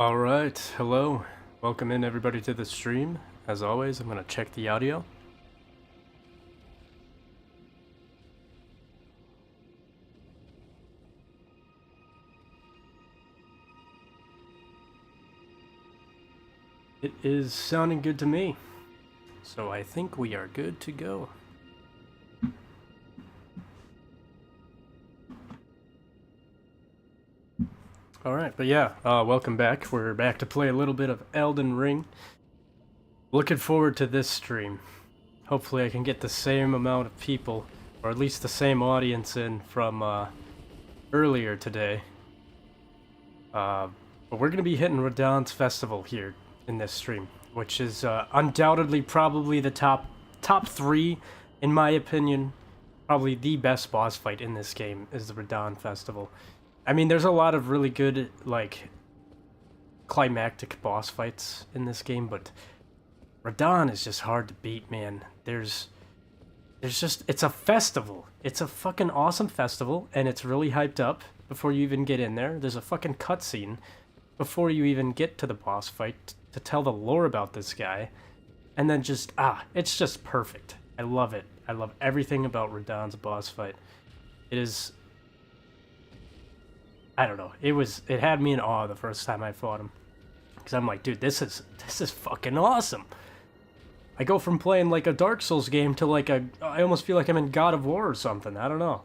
Alright, hello. Welcome in everybody to the stream. As always, I'm gonna check the audio. It is sounding good to me. So I think we are good to go. Alright, but yeah, welcome back. We're back to play a little bit of Elden Ring. Looking forward to this stream. Hopefully I can get the same amount of people, or at least the same audience in from earlier today. But we're going to be hitting Radahn's Festival here in this stream, which is undoubtedly probably the top 3, in my opinion. Probably the best boss fight in this game is the Radahn Festival. I mean, there's a lot of really good, like, climactic boss fights in this game, but Radahn is just hard to beat, man. There's just, it's a festival. It's a fucking awesome festival, and it's really hyped up before you even get in there. There's a fucking cutscene before you even get to the boss fight to tell the lore about this guy. And then just, it's just perfect. I love it. I love everything about Radahn's boss fight. It is, I don't know. It had me in awe the first time I fought him. Because I'm like, dude, this is fucking awesome. I go from playing like a Dark Souls game to like I almost feel like I'm in God of War or something. I don't know.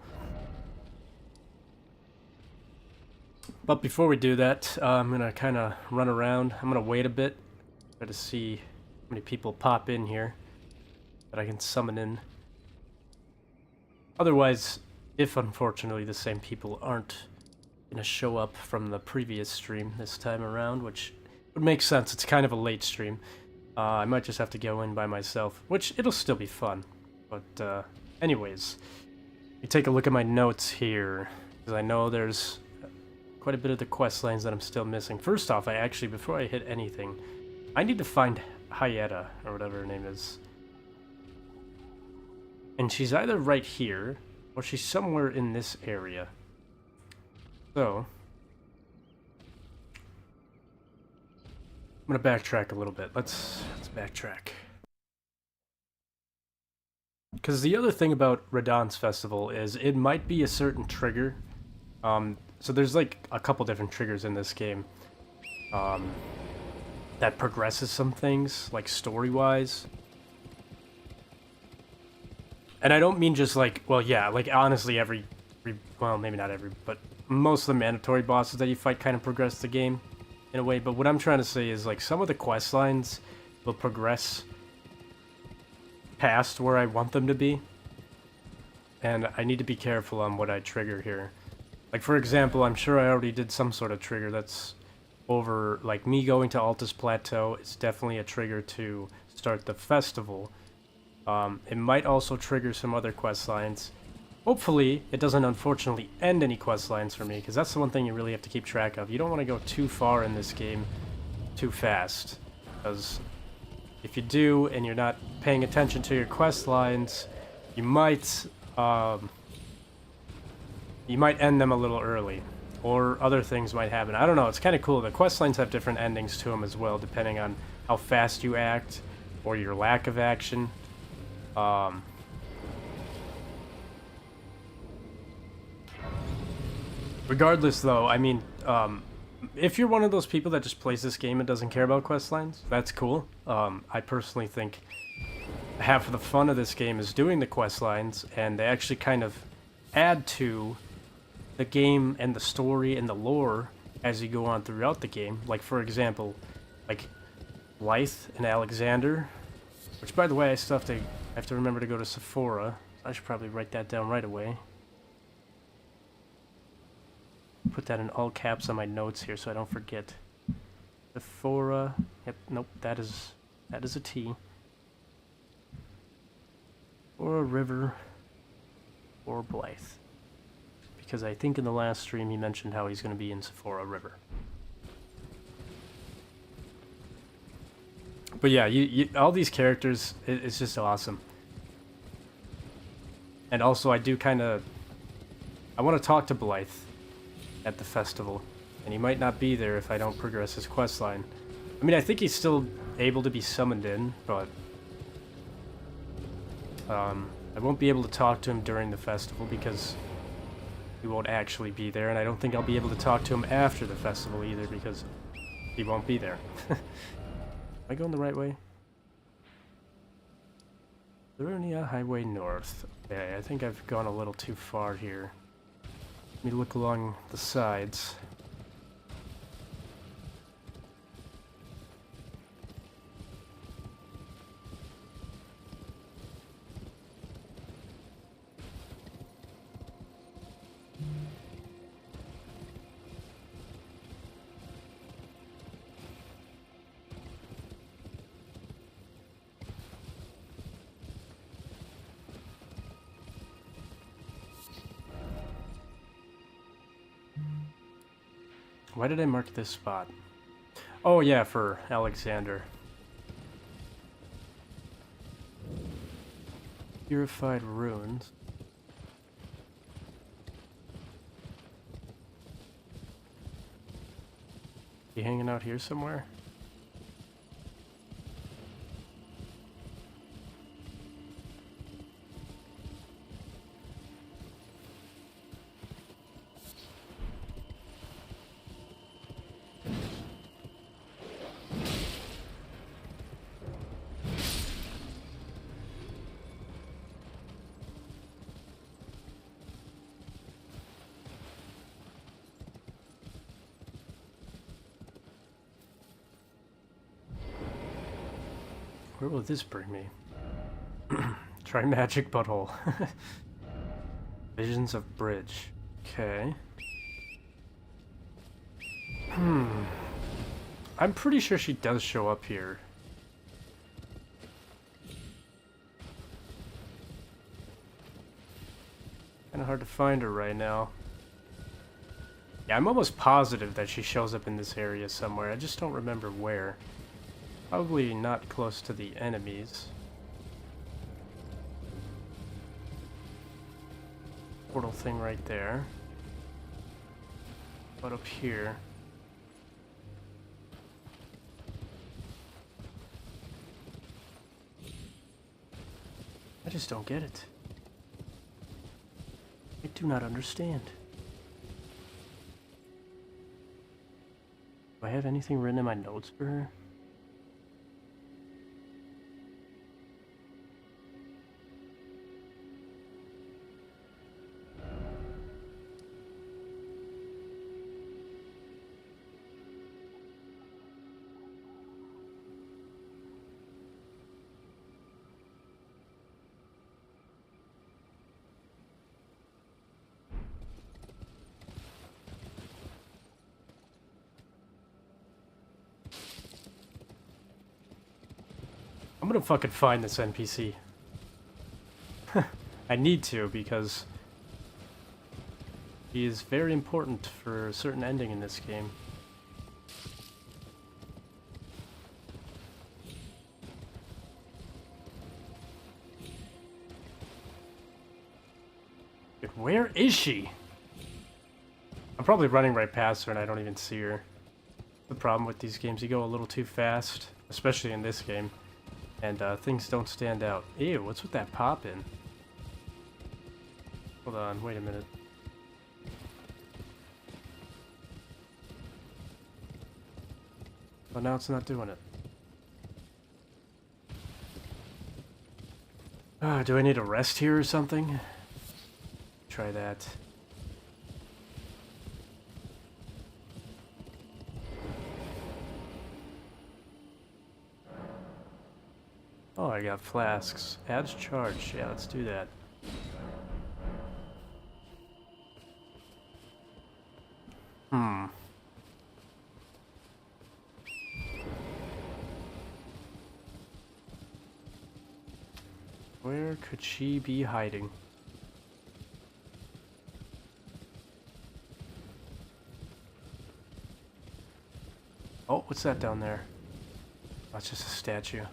But before we do that, I'm going to kind of run around. I'm going to wait a bit. Try to see how many people pop in here that I can summon in. Otherwise, if unfortunately the same people aren't going to show up from the previous stream this time around, which would make sense. It's kind of a late stream. I might just have to go in by myself, which it'll still be fun. But anyways, you take a look at my notes here, because I know there's quite a bit of the quest lines that I'm still missing. First off, before I hit anything, I need to find Hyetta, or whatever her name is. And she's either right here, or she's somewhere in this area. So I'm gonna backtrack a little bit. Let's backtrack. Because the other thing about Radahn's Festival is it might be a certain trigger. So there's like a couple different triggers in this game that progresses some things, like story-wise. And I don't mean just like, well, yeah, like honestly well, maybe not every, but most of the mandatory bosses that you fight kind of progress the game in a way. But what I'm trying to say is like some of the quest lines will progress past where I want them to be. And I need to be careful on what I trigger here. Like, for example, I'm sure I already did some sort of trigger that's over, like, me going to Altus Plateau. It's definitely a trigger to start the festival. It might also trigger some other quest lines. Hopefully, it doesn't unfortunately end any quest lines for me, because that's the one thing you really have to keep track of. You don't want to go too far in this game too fast, because if you do, and you're not paying attention to your quest lines, you might end them a little early, or other things might happen. I don't know, it's kind of cool. The quest lines have different endings to them as well, depending on how fast you act, or your lack of action. Regardless, though, I mean, if you're one of those people that just plays this game and doesn't care about quest lines, that's cool. I personally think half of the fun of this game is doing the quest lines, and they actually kind of add to the game and the story and the lore as you go on throughout the game. Like, for example, like Blythe and Alexander, which, by the way, I have to remember to go to Sephora. I should probably write that down right away. Put that in all caps on my notes here so I don't forget. Sephora. Yep, nope, that is a T. Or a river. Or Blythe. Because I think in the last stream he mentioned how he's going to be in Sephora River. But yeah, all these characters, it's just awesome. And also I want to talk to Blythe at the festival. And he might not be there if I don't progress his quest line. I mean, I think he's still able to be summoned in, but I won't be able to talk to him during the festival because he won't actually be there, and I don't think I'll be able to talk to him after the festival either because he won't be there. Am I going the right way? Liurnia Highway North. Okay, I think I've gone a little too far here. Let me look along the sides. Why did I mark this spot? Oh yeah, for Alexander. Purified ruins. You hanging out here somewhere? Where will this bring me? Try magic butthole. Visions of bridge. Okay. I'm pretty sure she does show up here. Kinda hard to find her right now. Yeah, I'm almost positive that she shows up in this area somewhere. I just don't remember where. Probably not close to the enemies. Portal thing right there. But up here. I just don't get it. I do not understand. Do I have anything written in my notes for her? I'm gonna fucking find this NPC. I need to, because he is very important for a certain ending in this game. Where is she? I'm probably running right past her and I don't even see her. The problem with these games, you go a little too fast, especially in this game. And things don't stand out. Ew, what's with that pop-in? Hold on, wait a minute. Oh, now it's not doing it. Do I need a rest here or something? Try that. Oh, I got flasks. Adds charge. Yeah, let's do that. Where could she be hiding? Oh, what's that down there? Oh, it's just a statue.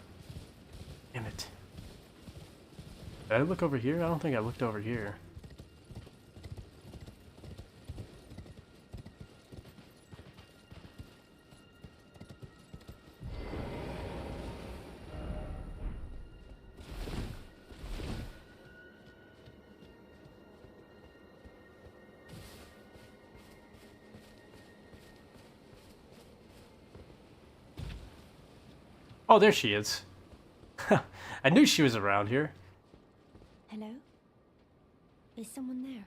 Damn it. Did I look over here? I don't think I looked over here. Oh, there she is. I knew she was around here. Hello? Is someone there?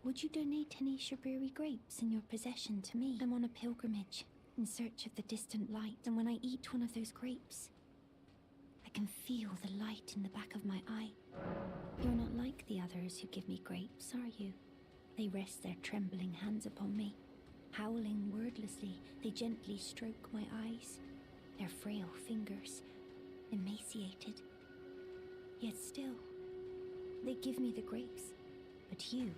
Would you donate any Shaburi grapes in your possession to me? I'm on a pilgrimage, in search of the distant light, and when I eat one of those grapes, I can feel the light in the back of my eye. You're not like the others who give me grapes, are you? They rest their trembling hands upon me. Howling wordlessly, they gently stroke my eyes, their frail fingers, emaciated. Yet still, they give me the grapes. But you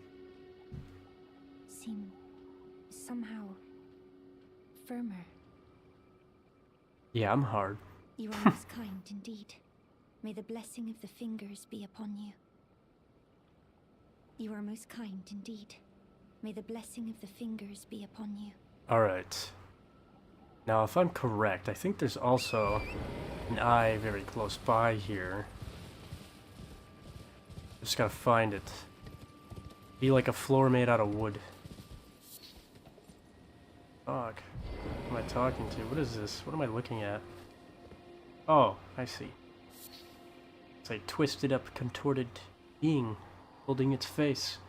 seem somehow firmer. Yeah, I'm hard. You are most kind indeed. May the blessing of the fingers be upon you. You are most kind indeed. May the blessing of the fingers be upon you. Alright. Now, if I'm correct, I think there's also an eye very close by here. Just gotta find it. Be like a floor made out of wood. Fuck. What am I talking to? What is this? What am I looking at? Oh, I see. It's a twisted up, contorted being holding its face.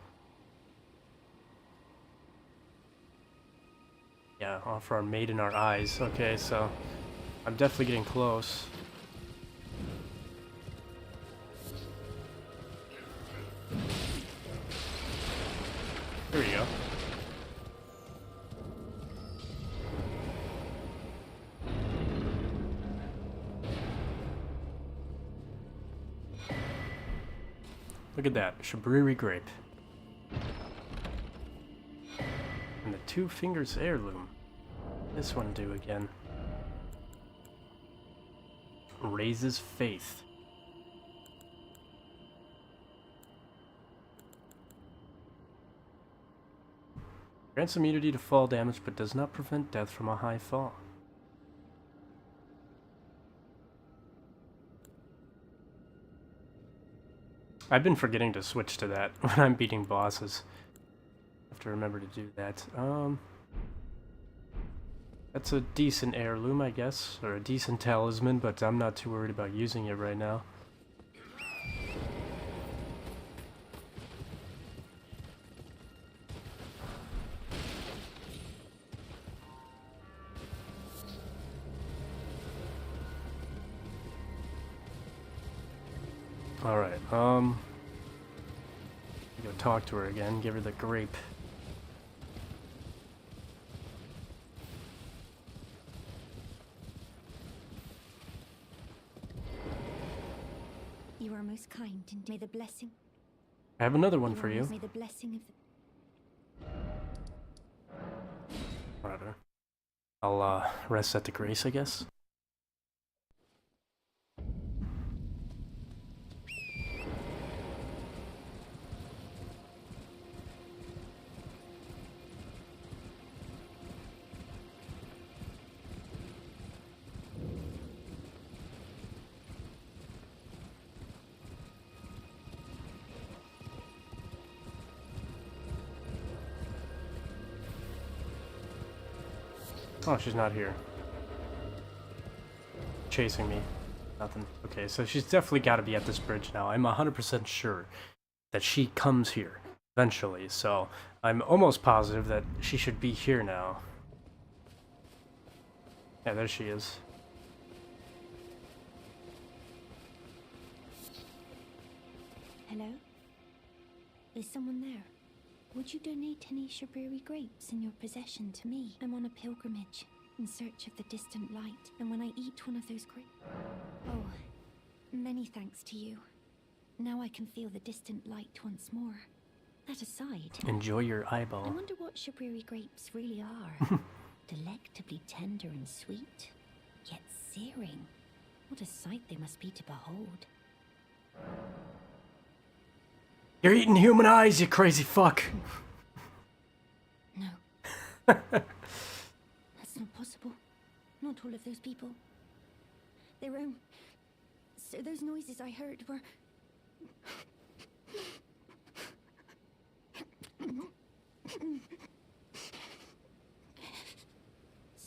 Yeah, offer our maiden our eyes. Okay, so I'm definitely getting close. There we go. Look at that, Shaburi grape. And the 2 fingers heirloom. This one do again. Raises faith. Grants immunity to fall damage, but does not prevent death from a high fall. I've been forgetting to switch to that when I'm beating bosses. I have to remember to do that. That's a decent heirloom, I guess, or a decent talisman, but I'm not too worried about using it right now. Alright, go talk to her again, give her the grape. You are most kind, and may the blessing. I have another one for you. May the blessing of the. Whatever. I'll rest at the grace, I guess. Oh, she's not here. Chasing me. Nothing. Okay, so she's definitely got to be at this bridge now. I'm 100% sure that she comes here eventually, so I'm almost positive that she should be here now. Yeah, there she is. Hello? Is someone there? Would you donate any Shaburi grapes in your possession to me? I'm on a pilgrimage, in search of the distant light, and when I eat one of those grapes... Oh, many thanks to you. Now I can feel the distant light once more. That aside... Enjoy your eyeball. I wonder what Shaburi grapes really are. Delectably tender and sweet, yet searing. What a sight they must be to behold. You're eating human eyes, you crazy fuck! No. That's not possible. Not all of those people. Their own... So those noises I heard were...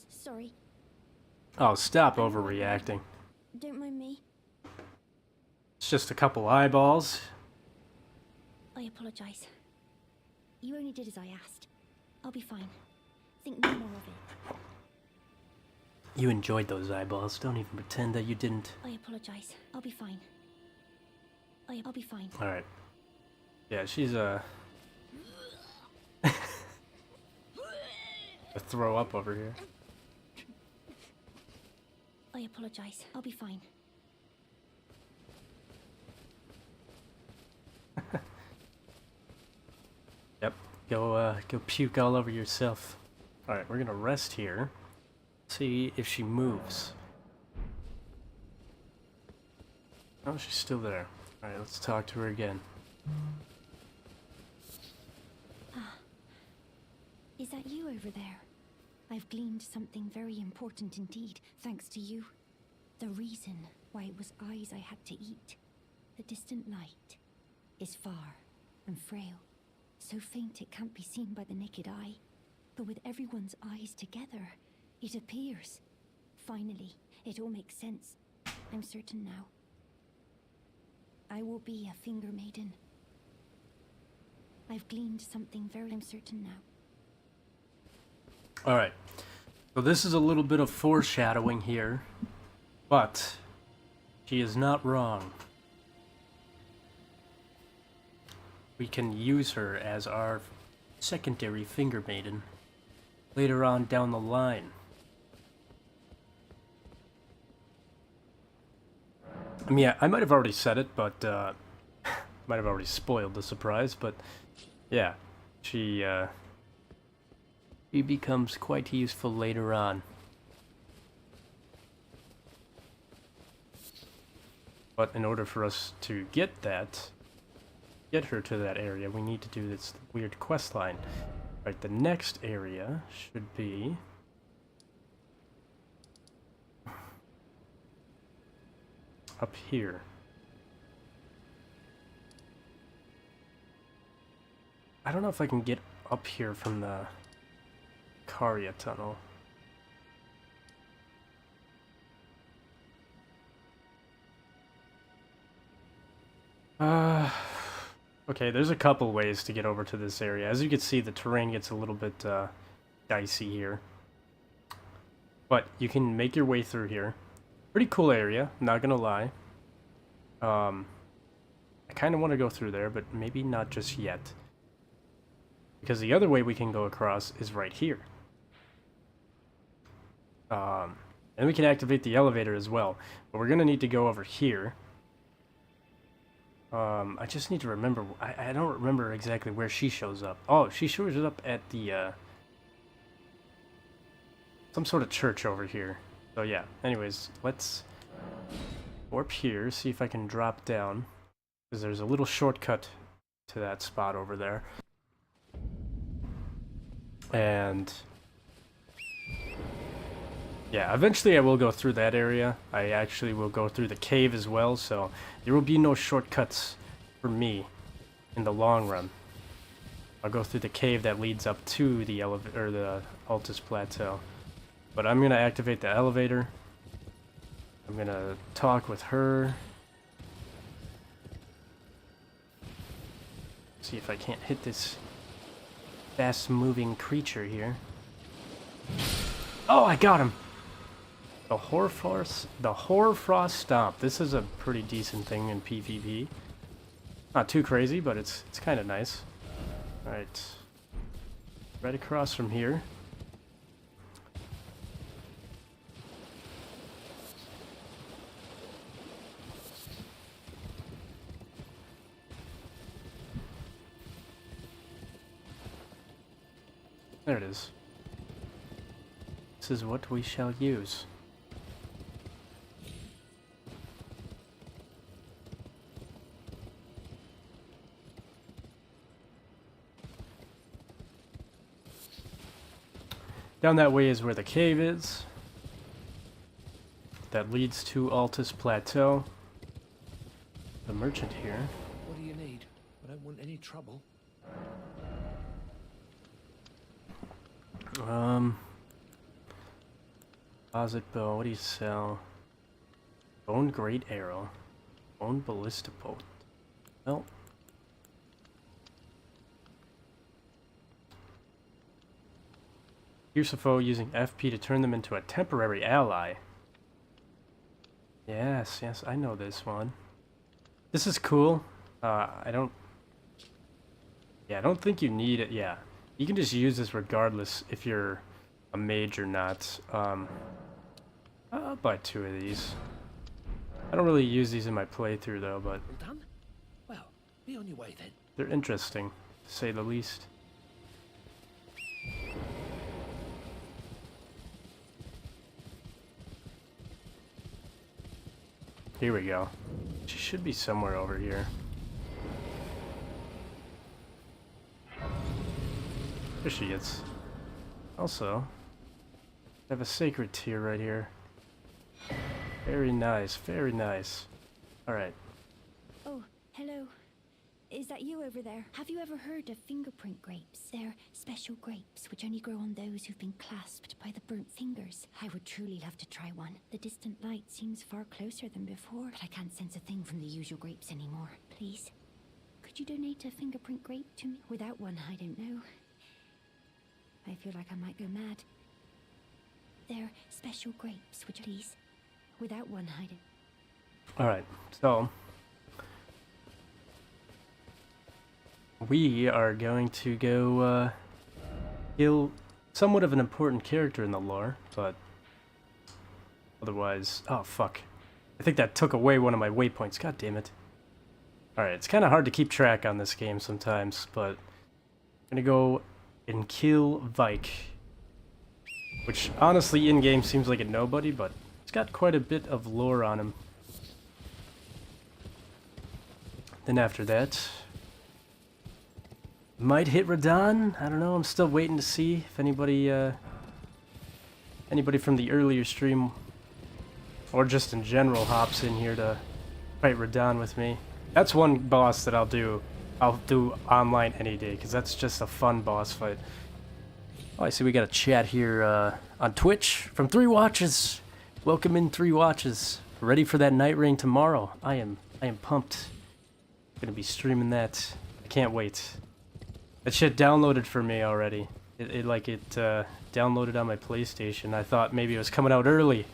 Sorry. Oh, stop overreacting. Don't mind me. It's just a couple eyeballs. I apologize. You only did as I asked. I'll be fine. Think no more of it. You enjoyed those eyeballs. Don't even pretend that you didn't. I apologize. I'll be fine. I'll be fine. Alright. Yeah, she's a throw up over here. I apologize. I'll be fine. Yep. Go puke all over yourself. Alright, we're gonna rest here. See if she moves. Oh, she's still there. Alright, let's talk to her again. Is that you over there? I've gleaned something very important indeed, thanks to you. The reason why it was eyes I had to eat. The distant light is far and frail, so faint it can't be seen by the naked eye. But with everyone's eyes together, it appears. Finally, it all makes sense. I'm certain now. I will be a finger maiden. I've gleaned something very... I'm certain now. Alright, so this is a little bit of foreshadowing here, but she is not wrong. We can use her as our secondary finger maiden later on down the line. I mean, I might have already said it, but might have already spoiled the surprise, but yeah, she becomes quite useful later on. But in order for us to get her to that area, we need to do this weird quest line. Right, the next area should be up here. I don't know if I can get up here from the Karya tunnel. Okay, there's a couple ways to get over to this area. As you can see, the terrain gets a little bit dicey here. But you can make your way through here. Pretty cool area, not gonna lie. I kind of want to go through there, but maybe not just yet. Because the other way we can go across is right here. And we can activate the elevator as well. But we're gonna need to go over here. I just need to remember, I don't remember exactly where she shows up. Oh, she shows up at the, some sort of church over here. So yeah, anyways, let's warp here, see if I can drop down. Because there's a little shortcut to that spot over there. And yeah, eventually I will go through that area. I actually will go through the cave as well, so there will be no shortcuts for me in the long run. I'll go through the cave that leads up to the the Austish Plateau. But I'm gonna activate the elevator. I'm gonna talk with her. See if I can't hit this fast-moving creature here. Oh, I got him! The Hoarfrost Stomp. This is a pretty decent thing in PvP. Not too crazy, but it's kind of nice. Alright. Right across from here. There it is. This is what we shall use. Down that way is where the cave is. That leads to Austish Plateau. The merchant here. What do you need? I don't want any trouble. Deposit bow, what do you sell? Bone Great Arrow. Bone Ballista Bolt. Well. Pierce a foe using FP to turn them into a temporary ally. Yes, yes, I know this one. This is cool. I don't think you need it. Yeah, you can just use this regardless if you're a mage or not. I'll buy 2 of these. I don't really use these in my playthrough though, but All done? Well, be on your way then. they're interesting, to say the least. Here we go. She should be somewhere over here. There she is. Also, I have a sacred tear right here. Very nice, very nice. Alright. Oh, hello. Is that you over there? Have you ever heard of fingerprint grapes? They're special grapes which only grow on those who've been clasped by the burnt fingers. I would truly love to try one. The distant light seems far closer than before, but I can't sense a thing from the usual grapes anymore. Please, could you donate a fingerprint grape to me? Without one, I don't know. I feel like I might go mad. They're special grapes, which please. Without one, I don't. Alright, so we are going to go kill somewhat of an important character in the lore, but otherwise, oh fuck. I think that took away one of my waypoints, god damn it. Alright, it's kind of hard to keep track on this game sometimes, but I'm gonna go and kill Vike, which honestly in-game seems like a nobody, but it's got quite a bit of lore on him. Then after that, might hit Radahn. I don't know. I'm still waiting to see if anybody from the earlier stream or just in general hops in here to fight Radahn with me. That's one boss that I'll do online any day because that's just a fun boss fight. Oh, I see we got a chat here on Twitch from 3 Watches. Welcome in 3 Watches. Ready for that night ring tomorrow. I am pumped. Gonna be streaming that. I can't wait. That shit downloaded for me already. It downloaded on my PlayStation. I thought maybe it was coming out early.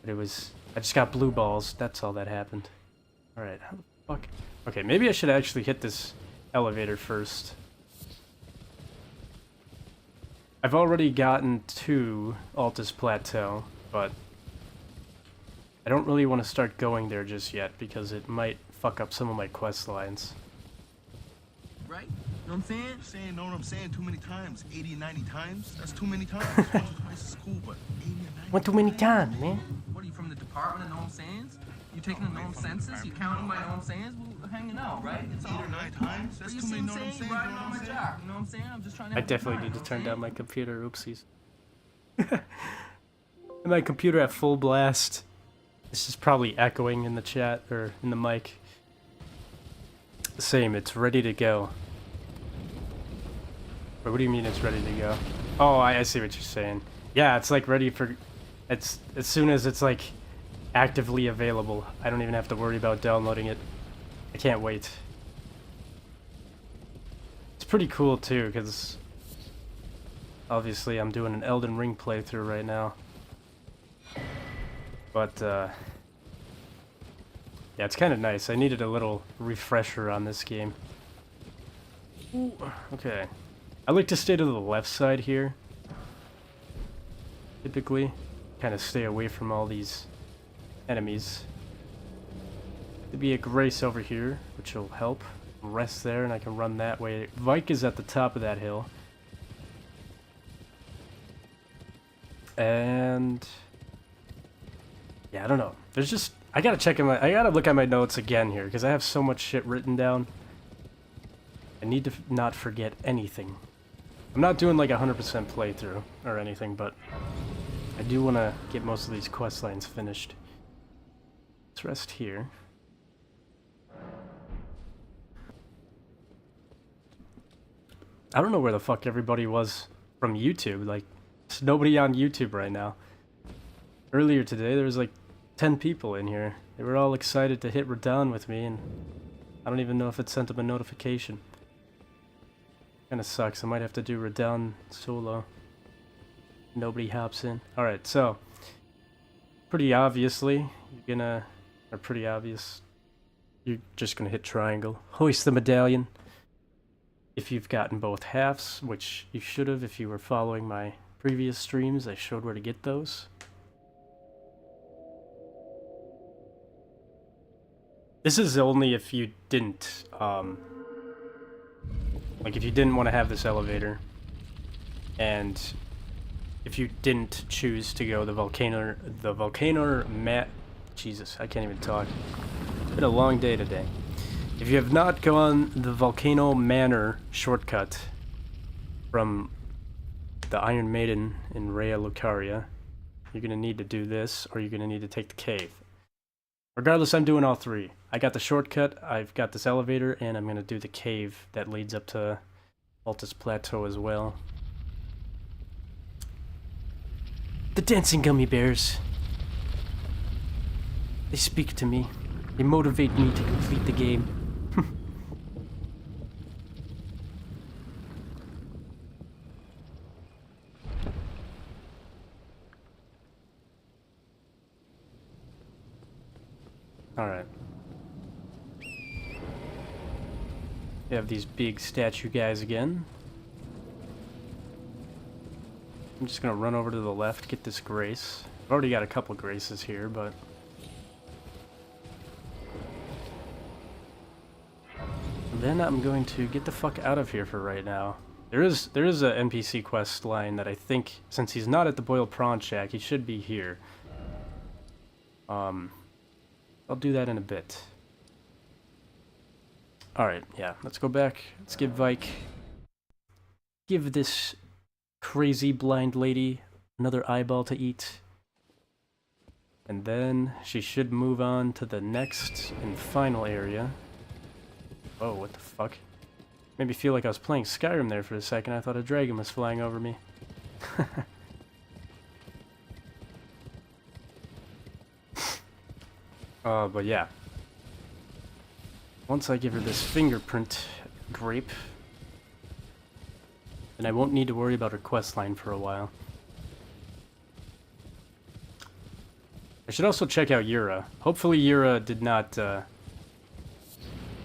But it was, I just got blue balls. That's all that happened. Alright, how the fuck? Okay, maybe I should actually hit this elevator first. I've already gotten to Altus Plateau, but I don't really want to start going there just yet because it might fuck up some of my quest lines. Right? You know what I'm saying? Know what I'm saying too many times. 80 and 90 times? That's too many times. Once or twice is cool, but 80 and 90 One too many times, man. What are you, from the Department of Known Sayings? You taking the known census? You counting my known sayings? We're hanging out, right? It's 8 all or 9 right. times? That's You too see many, know what what I'm I'm saying? saying? Riding You know on what my I'm saying? jock. You know what I'm saying? I'm just trying to I have a good definitely time, need to you know turn what down I'm my computer. Oopsies. My computer at full blast. This is probably echoing in the chat or in the mic. Same, it's ready to go. But what do you mean it's ready to go? Oh, I see what you're saying. Yeah, it's like ready for... It's as soon as it's like actively available. I don't even have to worry about downloading it. I can't wait. It's pretty cool too, because obviously I'm doing an Elden Ring playthrough right now. But yeah, it's kind of nice. I needed a little refresher on this game. Ooh, okay. I like to stay to the left side here. Typically, kind of stay away from all these enemies. There'd be a grace over here, which will help. Rest there, and I can run that way. Vike is at the top of that hill. And yeah, I don't know. There's just I gotta look at my notes again here because I have so much shit written down. I need to not forget anything. I'm not doing like 100% playthrough or anything, but I do want to get most of these quest lines finished. Let's rest here. I don't know where the fuck everybody was from YouTube. Like, there's nobody on YouTube right now. Earlier today, there was like 10 people in here. They were all excited to hit Radon with me, and I don't even know if it sent them a notification. Kinda sucks. I might have to do Radon solo. Nobody hops in. Alright, so pretty obviously, pretty obvious, you're just gonna hit triangle. Hoist the medallion. If you've gotten both halves, which you should have if you were following my previous streams, I showed where to get those. This is only if you didn't, like if you didn't want to have this elevator, and if you didn't choose to go the volcano Jesus, I can't even talk. It's been a long day today. If you have not gone the Volcano Manor shortcut from the Iron Maiden in Rhea Lucaria, you're gonna need to do this, or you're gonna need to take the cave. Regardless, I'm doing all three. I got the shortcut, I've got this elevator, and I'm gonna do the cave that leads up to Altus Plateau as well. The dancing gummy bears. They speak to me. They motivate me to complete the game. Alright. We have these big statue guys again. I'm just gonna run over to the left, get this grace. I've already got a couple graces here, but... then I'm going to get the fuck out of here for right now. There is a NPC quest line that I think, since he's not at the Boiled Prawn Shack, he should be here. I'll do that in a bit. Alright, yeah, let's go back. Let's give this crazy blind lady another eyeball to eat. And then she should move on to the next and final area. Whoa, what the fuck? Made me feel like I was playing Skyrim there for a second. I thought a dragon was flying over me. But yeah. Once I give her this fingerprint grape, then I won't need to worry about her questline for a while. I should also check out Yura. Hopefully Yura did not, I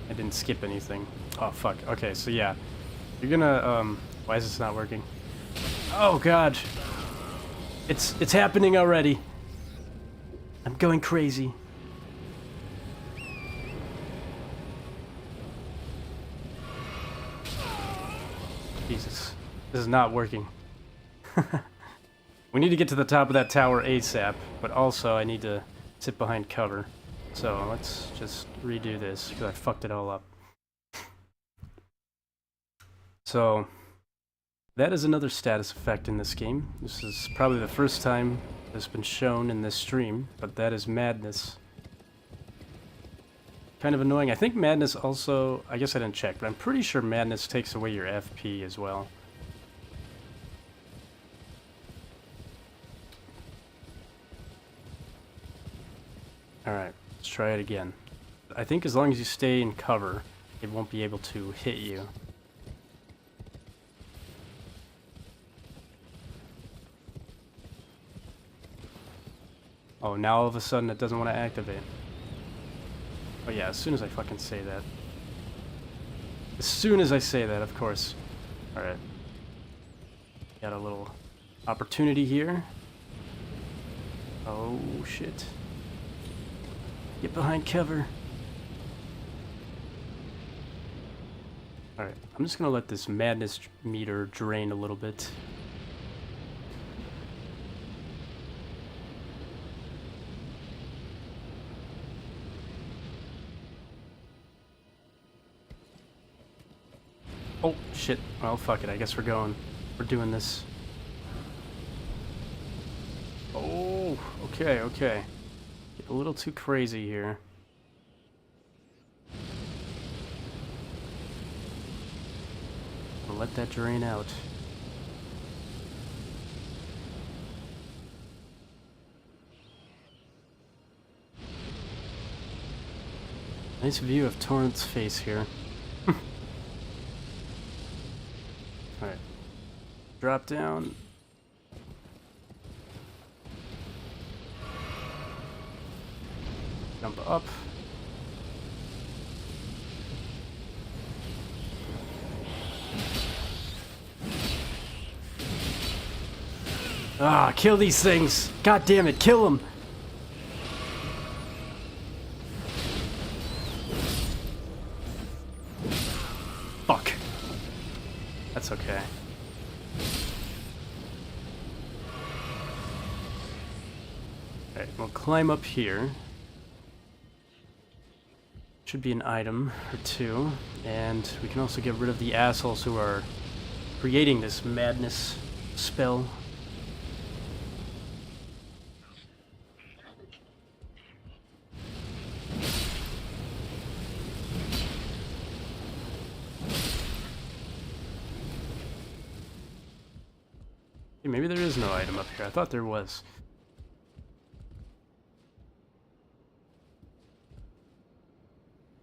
didn't skip anything. Oh, fuck. Okay, so yeah. You're gonna, why is this not working? Oh, God. It's happening already. I'm going crazy. Jesus. This is not working. We need to get to the top of that tower ASAP, but also I need to sit behind cover. So let's just redo this, because I fucked it all up. So, that is another status effect in this game. This is probably the first time it's been shown in this stream, but that is madness. Kind of annoying. I think madness also, I guess I didn't check, but I'm pretty sure madness takes away your FP as well. Alright, let's try it again. I think as long as you stay in cover, it won't be able to hit you. Oh, now all of a sudden it doesn't want to activate. Oh yeah, as soon as I fucking say that. As soon as I say that, of course. Alright. Got a little opportunity here. Oh, shit. Get behind cover. Alright, I'm just gonna let this madness meter drain a little bit. Oh, shit. Well, fuck it. I guess we're going. We're doing this. Oh, okay, okay. Get a little too crazy here. I'll let that drain out. Nice view of Torrent's face here. Alright. Drop down. Jump up. Ah, kill these things! God damn it, kill them! Fuck. That's okay. Alright, we'll climb up here. Should be an item or two. And we can also get rid of the assholes who are creating this madness spell. Maybe there is no item up here. I thought there was.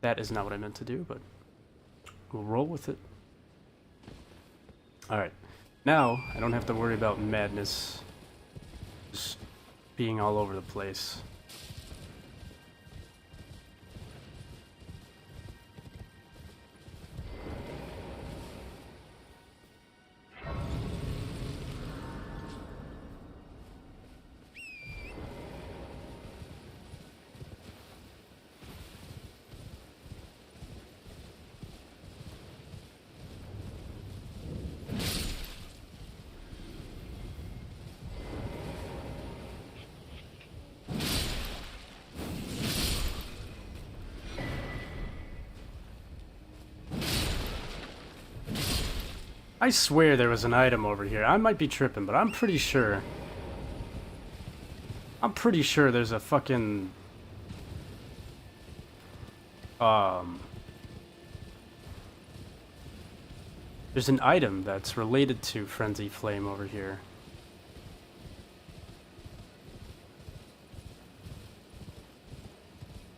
That is not what I meant to do, but we'll roll with it. Alright. Now, I don't have to worry about madness just being all over the place. I swear there was an item over here. I might be tripping, but I'm pretty sure. I'm pretty sure there's a fucking... There's an item that's related to Frenzy Flame over here.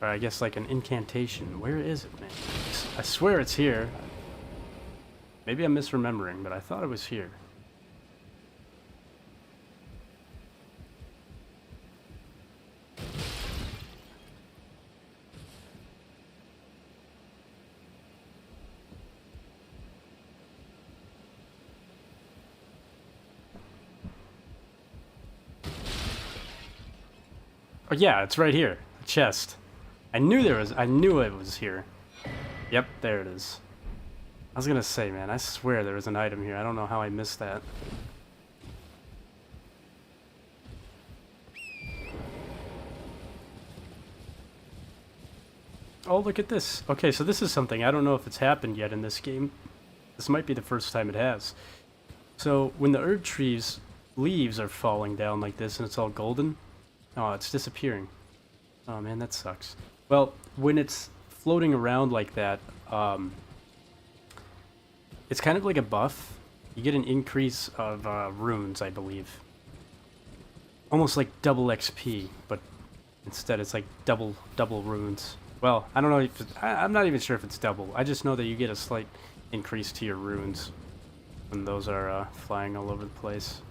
Or I guess like an incantation. Where is it, man? I swear it's here. Maybe I'm misremembering, but I thought it was here. Oh yeah, it's right here. The chest. I knew it was here. Yep, there it is. I was gonna say, man, I swear there was an item here. I don't know how I missed that. Oh, look at this. Okay, so this is something. I don't know if it's happened yet in this game. This might be the first time it has. So, when the herb trees leaves are falling down like this and it's all golden, oh, it's disappearing. Oh, man, that sucks. Well, when it's floating around like that, it's kind of like a buff. You get an increase of runes, I believe. Almost like double XP, but instead it's like double runes. Well, I don't know if I'm not even sure if it's double. I just know that you get a slight increase to your runes when those are flying all over the place.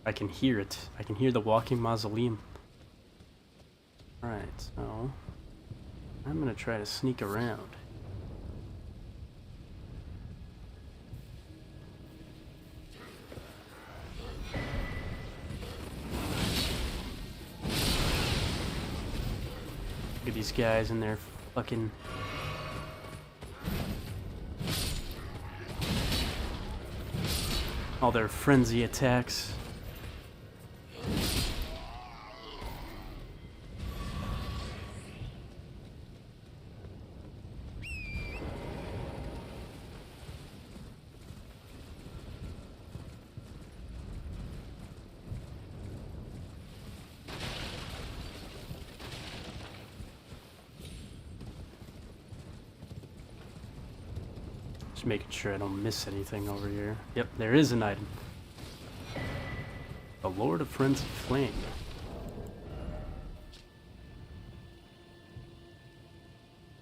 I can hear it. I can hear the walking mausoleum. Alright, so I'm gonna try to sneak around. Look at these guys and their fucking... all their frenzy attacks. Just making sure I don't miss anything over here. Yep, there is an item. The Lord of Frenzied Flame.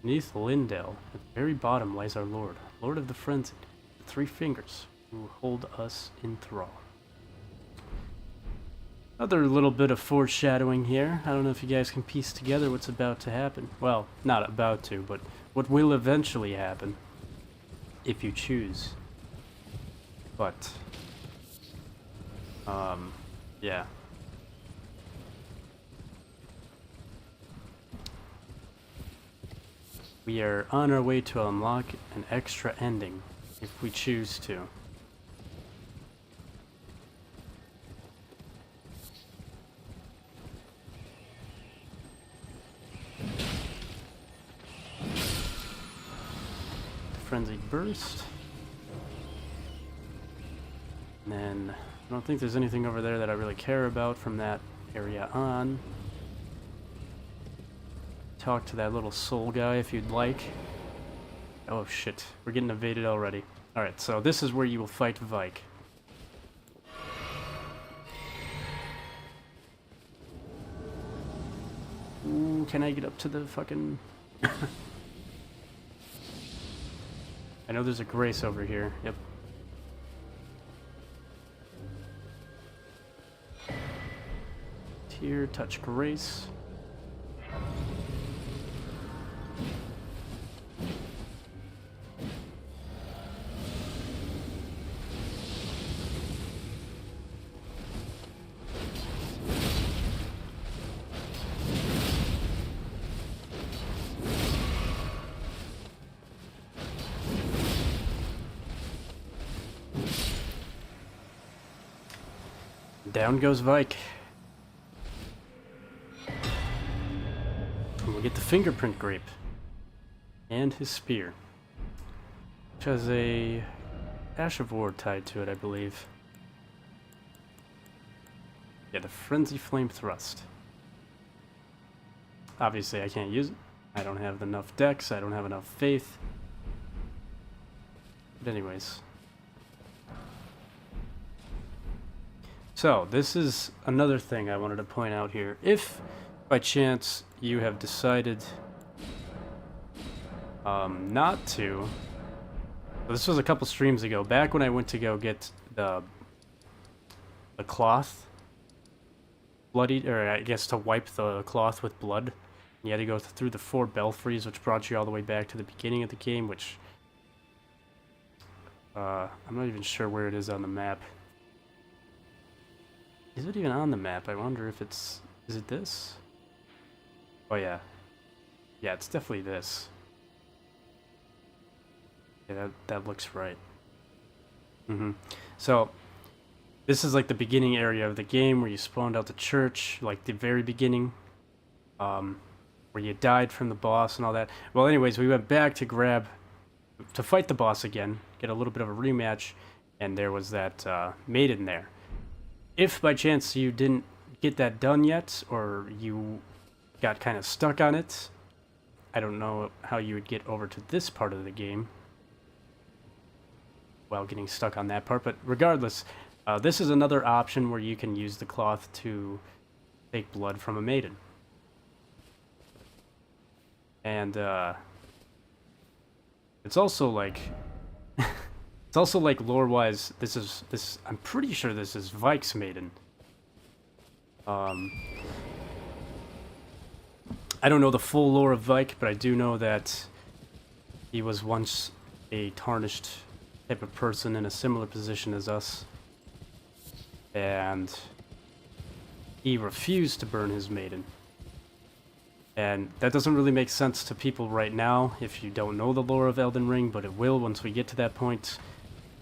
Beneath Lindell, at the very bottom lies our Lord, Lord of the Frenzied, the 3 fingers, who hold us in thrall. Another little bit of foreshadowing here. I don't know if you guys can piece together what's about to happen. Well, not about to, but what will eventually happen. If you choose. But, yeah. We are on our way to unlock an extra ending, if we choose to. Frenzied Burst. And then, I don't think there's anything over there that I really care about from that area on. Talk to that little soul guy if you'd like. Oh shit, we're getting evaded already. Alright, so this is where you will fight Vike. Ooh, can I get up to the fucking... I know there's a Grace over here, yep. Here, touch Grace. Down goes Vike. And we'll get the fingerprint grape. And his spear. Which has a Ash of War tied to it, I believe. Yeah, the Frenzy Flame Thrust. Obviously I can't use it. I don't have enough dex, I don't have enough faith. But anyways. So, this is another thing I wanted to point out here. If, by chance, you have decided not to... This was a couple streams ago, back when I went to go get the cloth bloodied, or I guess to wipe the cloth with blood. You had to go through the 4 belfries, which brought you all the way back to the beginning of the game, which... I'm not even sure where it is on the map. Is it even on the map? I wonder if it's... Is it this? Oh yeah. Yeah, it's definitely this. Yeah, that looks right. So, this is like the beginning area of the game where you spawned out the church, like the very beginning. Where you died from the boss and all that. Well, anyways, we went back to fight the boss again, get a little bit of a rematch, and there was that maiden there. If by chance you didn't get that done yet, or you got kind of stuck on it, I don't know how you would get over to this part of the game while getting stuck on that part, but regardless, this is another option where you can use the cloth to take blood from a maiden. And it's also like it's also like lore-wise, I'm pretty sure this is Vike's maiden. I don't know the full lore of Vike, but I do know that he was once a tarnished type of person in a similar position as us. And he refused to burn his maiden. And that doesn't really make sense to people right now if you don't know the lore of Elden Ring, but it will once we get to that point.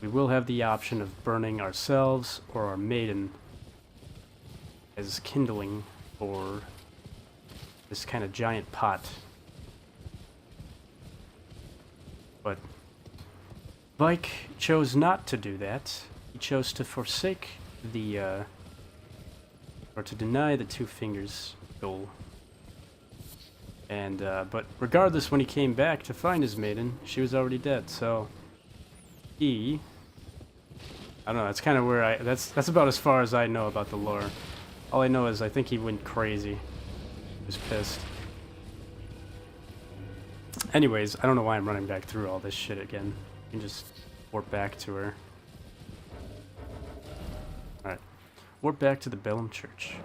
We will have the option of burning ourselves or our maiden as kindling for this kind of giant pot. But Vike chose not to do that. He chose to forsake the, or to deny the 2 fingers goal. And, but regardless, when he came back to find his maiden, she was already dead, so he... I don't know, that's kind of where I... That's about as far as I know about the lore. All I know is I think he went crazy. He was pissed. Anyways, I don't know why I'm running back through all this shit again. I can just warp back to her. Alright. Warp back to the Bellum Church.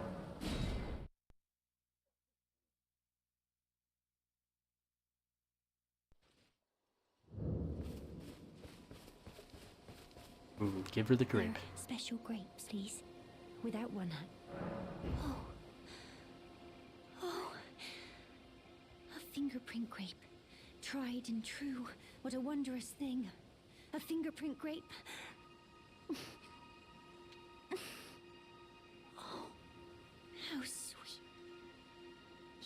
Give her the grape. Special grapes, please. Without one. Oh. Oh. A fingerprint grape. Tried and true. What a wondrous thing. A fingerprint grape. Oh. How sweet.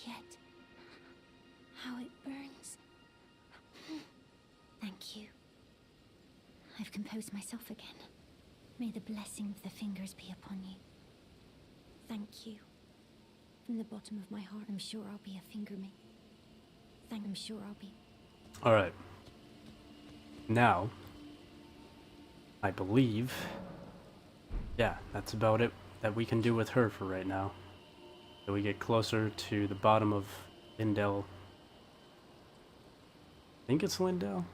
Yet, how it burns. Thank you. I've composed myself again. May the blessing of the fingers be upon you. Thank you. From the bottom of my heart, I'm sure I'll be a fingerman. I'm sure I'll be. Alright. Now, I believe, yeah, that's about it that we can do with her for right now. So we get closer to the bottom of Lindell. I think it's Lindell?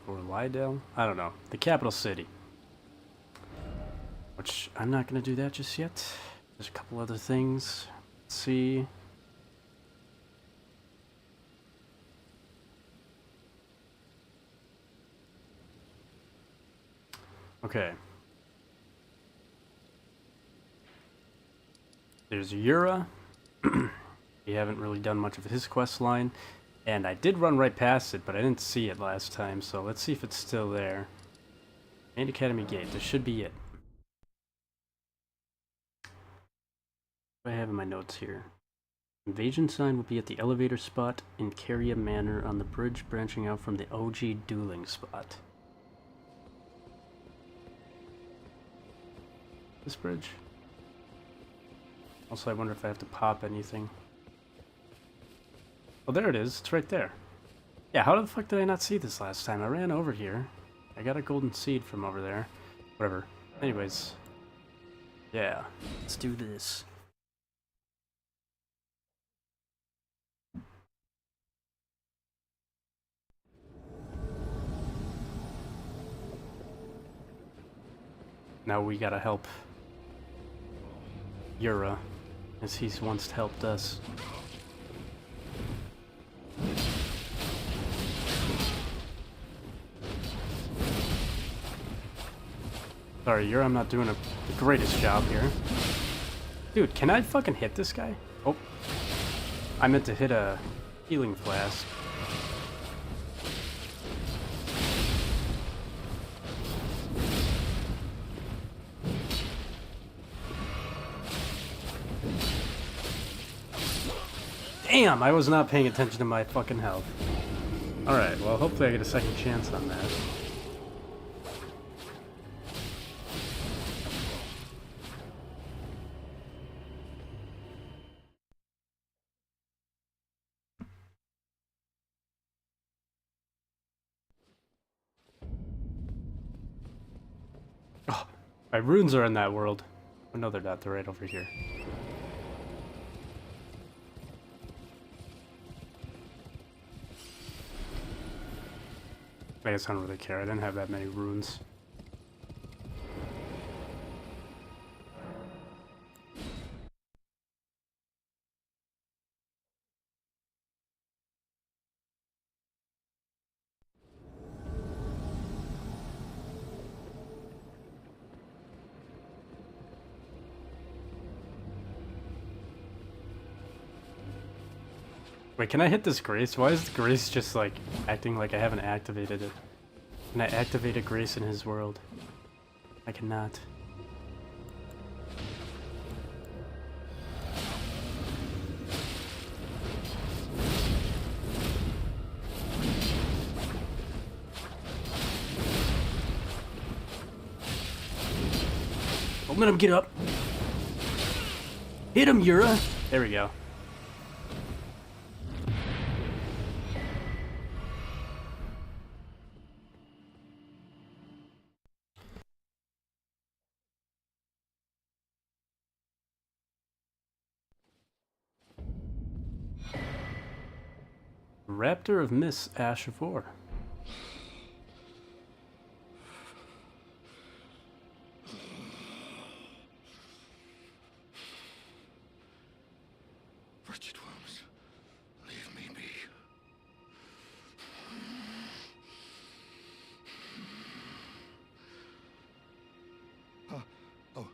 Or Lydell? I don't know. The capital city. Which, I'm not going to do that just yet. There's a couple other things. Let's see. Okay. There's Yura. We haven't really done much of his quest line. And I did run right past it, but I didn't see it last time, so let's see if it's still there. Main Academy Gate, this should be it. What do I have in my notes here? Invasion sign will be at the elevator spot in Caria Manor on the bridge branching out from the OG dueling spot. This bridge? Also, I wonder if I have to pop anything. Oh, there it is. It's right there. Yeah, how the fuck did I not see this last time? I ran over here. I got a golden seed from over there. Whatever. Anyways. Yeah. Let's do this. Now we gotta help Yura, as he's once helped us. Sorry, Yura, I'm not doing the greatest job here. Dude, can I fucking hit this guy? Oh. I meant to hit a healing flask. Damn, I was not paying attention to my fucking health. Alright, well, hopefully I get a second chance on that. Oh, my runes are in that world. Oh, no, they're not. They're right over here. I guess I don't really care. I didn't have that many runes. Wait, can I hit this Grace? Why is Grace just like acting like I haven't activated it? Can I activate a Grace in his world? I cannot. Don't let him get up. Hit him, Yura. There we go. Raptor of Miss Ash of War. Wretched worms, leave me be. Oh,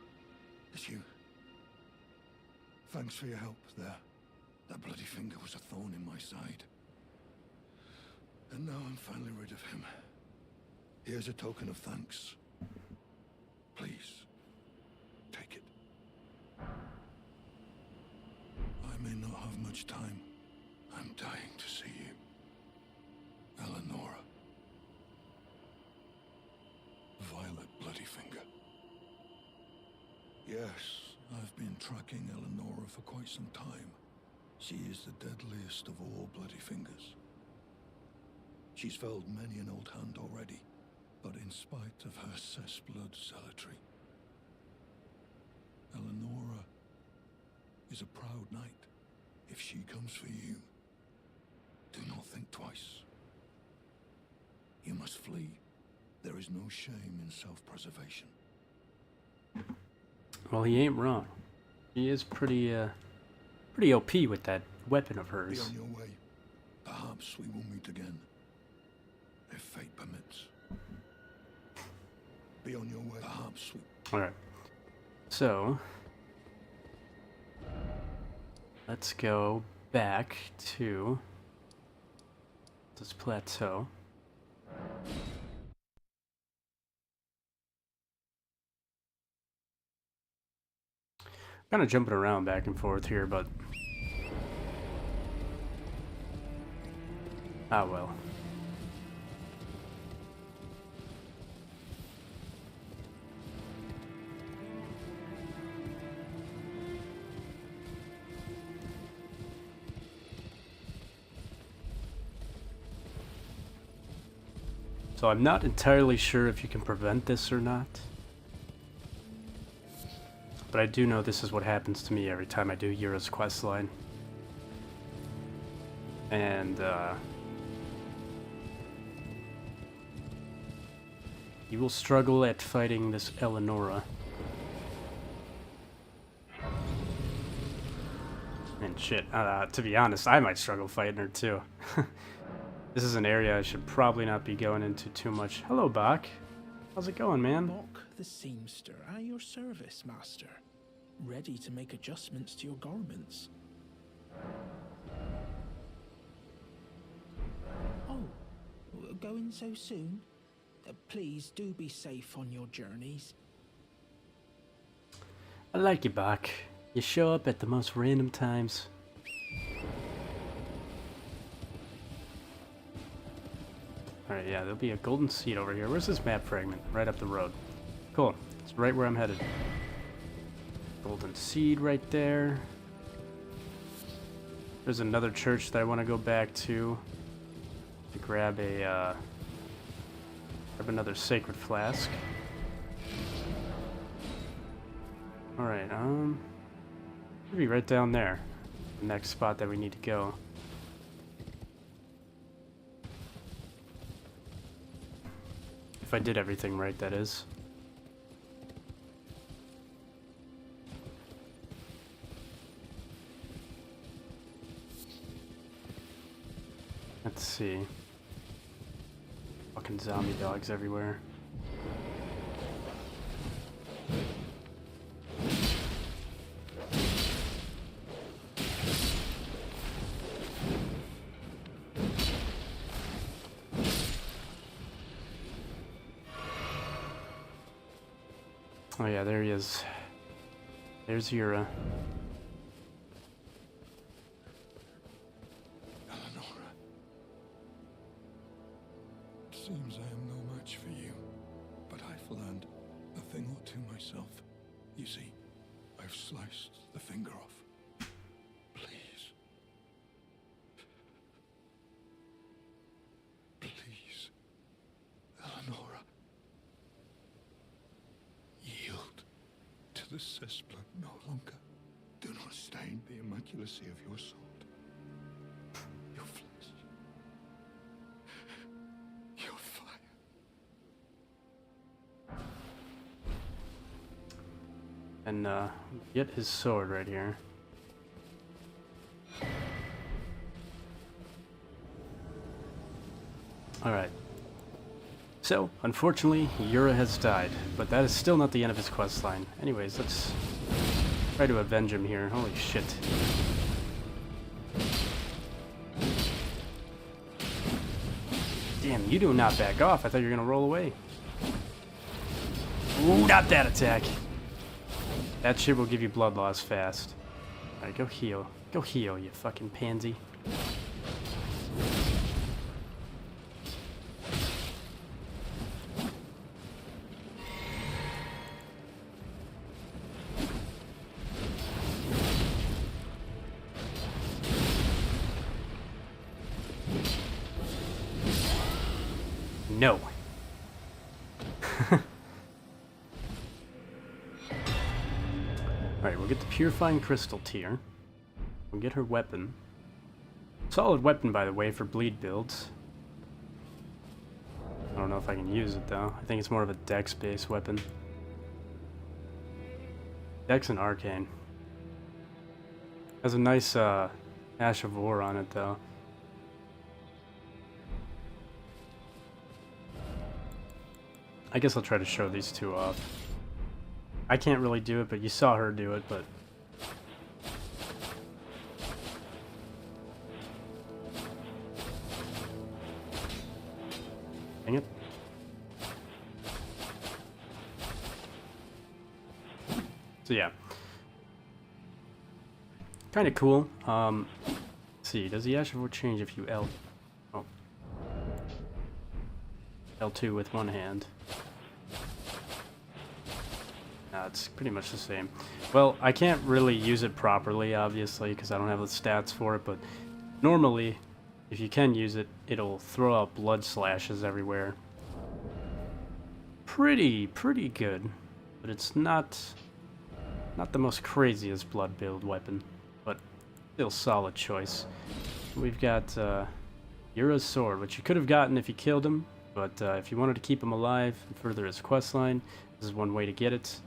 it's you. Thanks for your help there. That bloody finger was a thorn in my side. And now I'm finally rid of him. Here's a token of thanks. Please, take it. I may not have much time. I'm dying to see you. Eleonora. Violet Bloodyfinger. Yes, I've been tracking Eleonora for quite some time. She is the deadliest of all Bloodyfingers. She's felled many an old hand already, but in spite of her cessblood zealotry, Eleonora is a proud knight. If she comes for you, do not think twice. You must flee. There is no shame in self-preservation. Well, he ain't wrong. He is pretty OP with that weapon of Be hers. on your way. Perhaps we will meet again, if fate permits. Be on your way. Perhaps we... Alright. So, let's go back to this plateau. Kind of jumping around back and forth here, but ah well. So I'm not entirely sure if you can prevent this or not. But I do know this is what happens to me every time I do Yura's questline. And, you will struggle at fighting this Eleonora. And shit, to be honest, I might struggle fighting her too. This is an area I should probably not be going into too much. Hello, Bach. How's it going, man? Bok the seamster at your service, master. Ready to make adjustments to your garments. Oh, going so soon? Please do be safe on your journeys. I like you, Bach. You show up at the most random times. Alright, yeah, there'll be a golden seed over here. Where's this map fragment? Right up the road. Cool. It's right where I'm headed. Golden seed right there. There's another church that I want to go back to grab a grab another sacred flask. Alright, maybe right down there. The next spot that we need to go. If I did everything right, that is. Let's see. Fucking zombie dogs everywhere. Oh yeah, there he is. There's Yura. Eleonora. It seems I am no match for you, but I've learned a thing or two myself. You see, I've sliced the finger off. Please. Please. Eleonora. Yield to the cessblood no longer. Do not stain the immaculacy of your sword. Your flesh and get his sword right here. Alright. So, unfortunately, Yura has died, but that is still not the end of his questline. Anyways, let's try to avenge him here. Holy shit. Damn, you do not back off. I thought you were gonna roll away. Ooh, not that attack. That shit will give you blood loss fast. Alright, go heal. Go heal, you fucking pansy. No. Alright, we'll get the Purifying Crystal tier. We'll get her weapon. Solid weapon, by the way, for bleed builds. I don't know if I can use it, though. I think it's more of a dex-based weapon. Dex and Arcane. Has a nice Ash of War on it, though. I guess I'll try to show these two off. I can't really do it, but you saw her do it, but... Dang it. So yeah. Kinda cool. Let's see, does the Ash of War change if you L... Oh. L2 with one hand? It's pretty much the same. Well, I can't really use it properly, obviously, because I don't have the stats for it, but normally, if you can use it, it'll throw out blood slashes everywhere. Pretty good, but it's not the most craziest blood build weapon, but still solid choice. We've got Yura's sword, which you could have gotten if you killed him, but if you wanted to keep him alive and further his questline, this is one way to get it.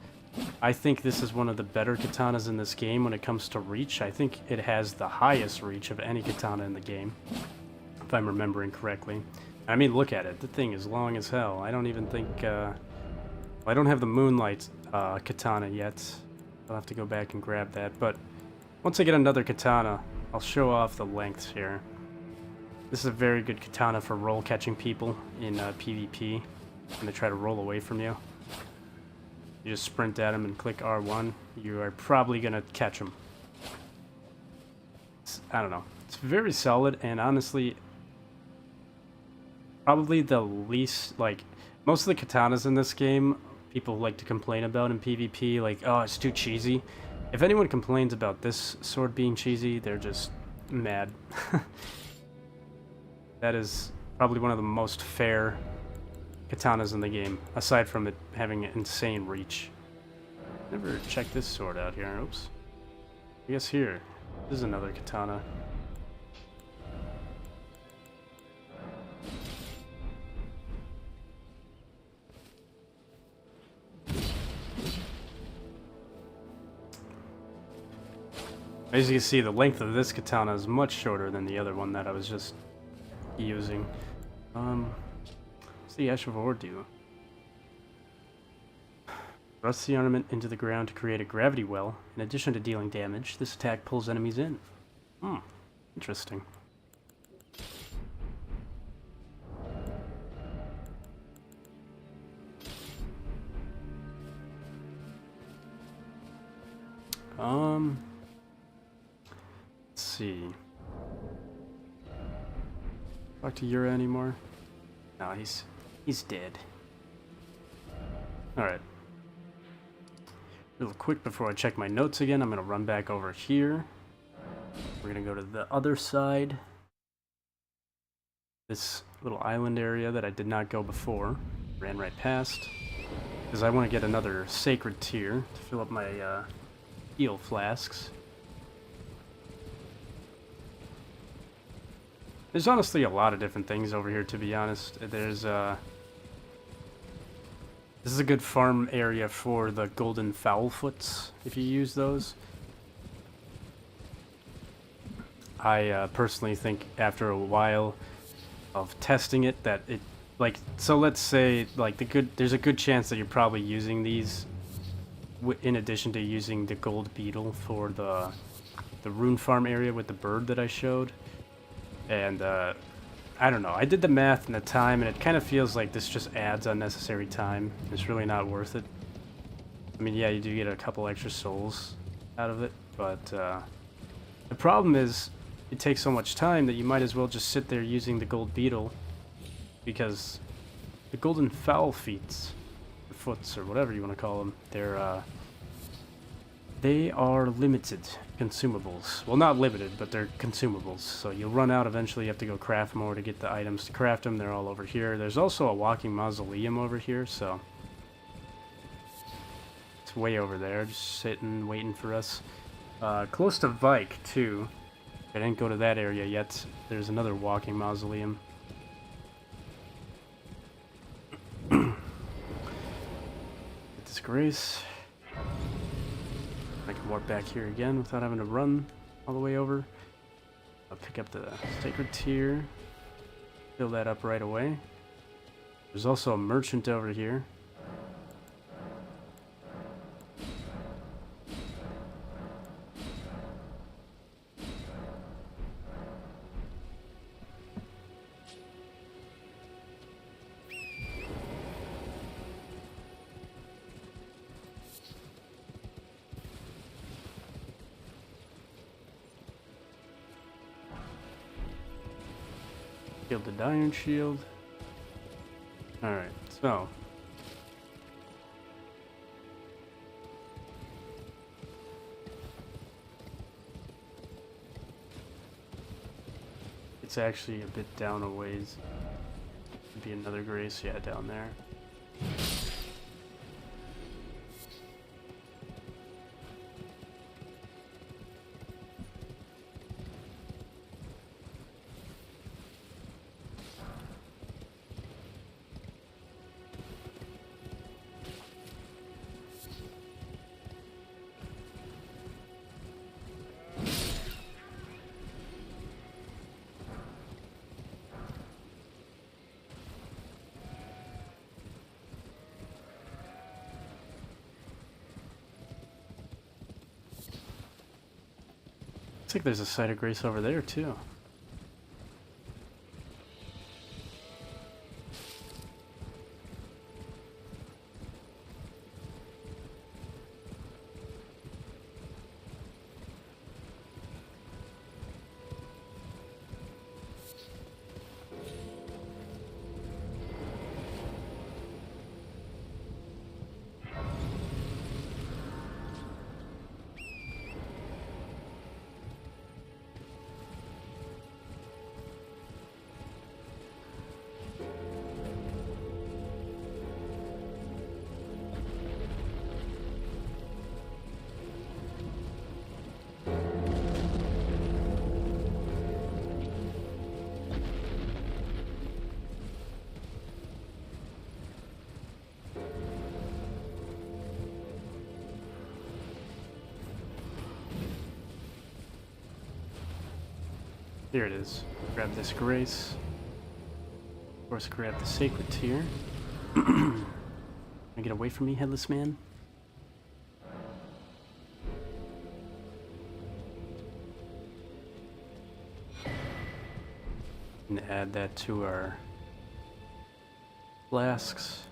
I think this is one of the better katanas in this game when it comes to reach. I think it has the highest reach of any katana in the game, if I'm remembering correctly. I mean, look at it. The thing is long as hell. I don't even think... I don't have the Moonlight katana yet. I'll have to go back and grab that. But once I get another katana, I'll show off the lengths here. This is a very good katana for roll-catching people in PvP when they try to roll away from you. You just sprint at him and click R1. You are probably going to catch him. I don't know. It's very solid, and honestly, probably the least, like, most of the katanas in this game, people like to complain about in PvP, like, oh, it's too cheesy. If anyone complains about this sword being cheesy, they're just mad. That is probably one of the most fair katanas in the game, aside from it having insane reach. Never checked this sword out here. Oops. I guess here. This is another katana. As you can see, the length of this katana is much shorter than the other one that I was just using. What's the Ash of War do? Thrusts the ornament into the ground to create a gravity well. In addition to dealing damage, this attack pulls enemies in. Interesting. Let's see. Talk to Yura anymore? No, he's dead. Alright. Real quick before I check my notes again, I'm gonna run back over here. We're gonna go to the other side. This little island area that I did not go before. Ran right past. Because I want to get another sacred tier to fill up my heal flasks. There's honestly a lot of different things over here, to be honest. There's This is a good farm area for the golden fowlfoots, if you use those. I personally think after a while of testing it that it, like, so let's say, like, there's a good chance that you're probably using these in addition to using the gold beetle for the rune farm area with the bird that I showed. And, I don't know, I did the math and the time, and it kind of feels like this just adds unnecessary time. It's really not worth it. I mean, yeah, you do get a couple extra souls out of it, but, the problem is, it takes so much time that you might as well just sit there using the gold beetle, because the golden fowl feats, or foots, or whatever you want to call them, they are limited consumables. Well, not limited, but they're consumables. So you'll run out eventually. You have to go craft more to get the items to craft them. They're all over here. There's also a walking mausoleum over here, so it's way over there, just sitting, waiting for us. Close to Vike, too. I didn't go to that area yet. There's another walking mausoleum. Disgrace. I can warp back here again without having to run all the way over. I'll pick up the sacred tier. Fill that up right away. There's also a merchant over here. Shielded iron shield. Alright, so. It's actually a bit down a ways. Could be another grace, yeah, down there. Looks like there's a site of grace over there too. Here it is. Grab this grace. Of course, grab the sacred tier. Get away from me, headless man. And add that to our flasks.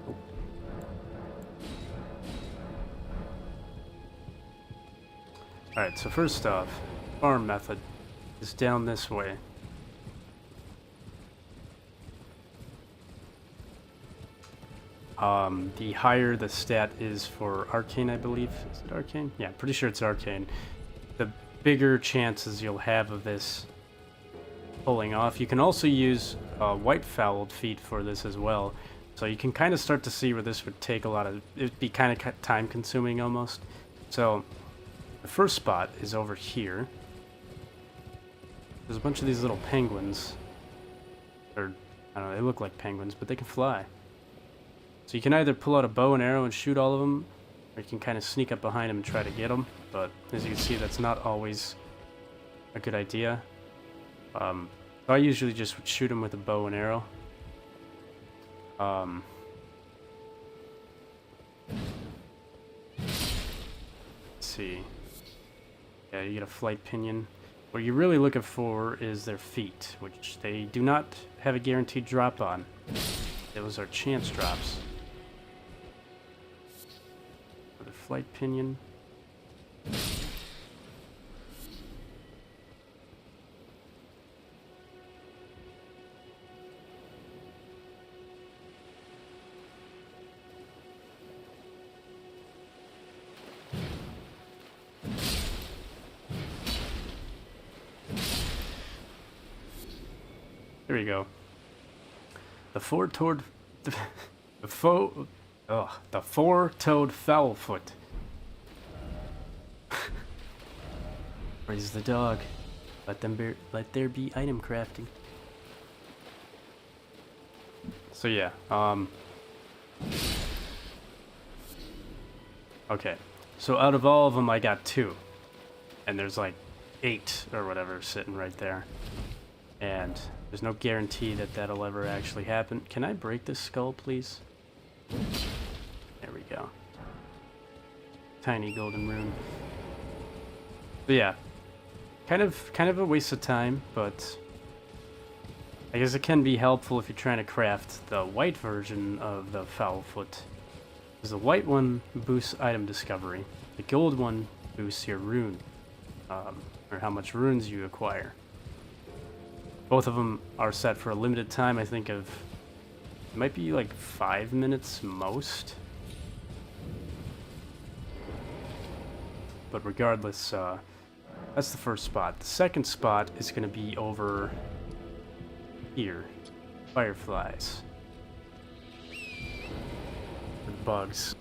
Oh. Alright, so first off, farm method is down this way. The higher the stat is for arcane, I believe. Is it arcane? Yeah, pretty sure it's arcane. The bigger chances you'll have of this pulling off. You can also use white fouled feet for this as well. So you can kind of start to see where this would take a lot of... It'd be kind of time consuming almost. So the first spot is over here. There's a bunch of these little penguins. Or, I don't know, they look like penguins, but they can fly. So you can either pull out a bow and arrow and shoot all of them, or you can kind of sneak up behind them and try to get them. But as you can see, that's not always a good idea. So I usually just would shoot them with a bow and arrow. Let's see. Yeah, you get a flight pinion. What you're really looking for is their feet, which they do not have a guaranteed drop on. Those are chance drops. Another flight pinion. There we go. The four-toed foul-foot. Praise the dog. Let there be item crafting. So yeah, okay. So out of all of them, I got 2, and there's like 8 or whatever sitting right there, and there's no guarantee that that'll ever actually happen. Can I break this skull, please? There we go. Tiny golden rune. But yeah, kind of a waste of time, but I guess it can be helpful if you're trying to craft the white version of the Foulfoot. Because the white one boosts item discovery. The gold one boosts your rune, or how much runes you acquire. Both of them are set for a limited time, I think of, it might be like 5 minutes most. But regardless, that's the first spot. The second spot is going to be over here. Fireflies. The bugs.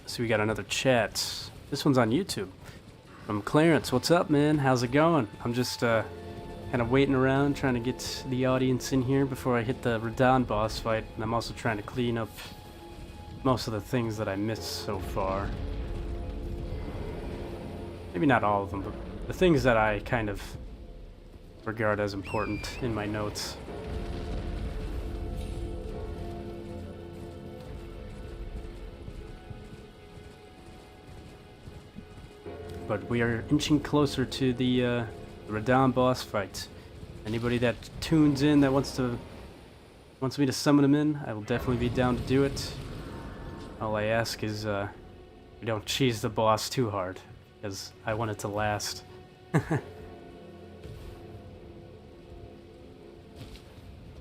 So we got another chat. This one's on YouTube. From Clarence. What's up, man? How's it going? I'm just, kind of waiting around, trying to get the audience in here before I hit the Radahn boss fight, and I'm also trying to clean up most of the things that I missed so far. Maybe not all of them, but the things that I kind of regard as important in my notes. But we are inching closer to the Radahn boss fight. Anybody that tunes in that wants me to summon him in, I will definitely be down to do it. All I ask is we don't cheese the boss too hard, because I want it to last.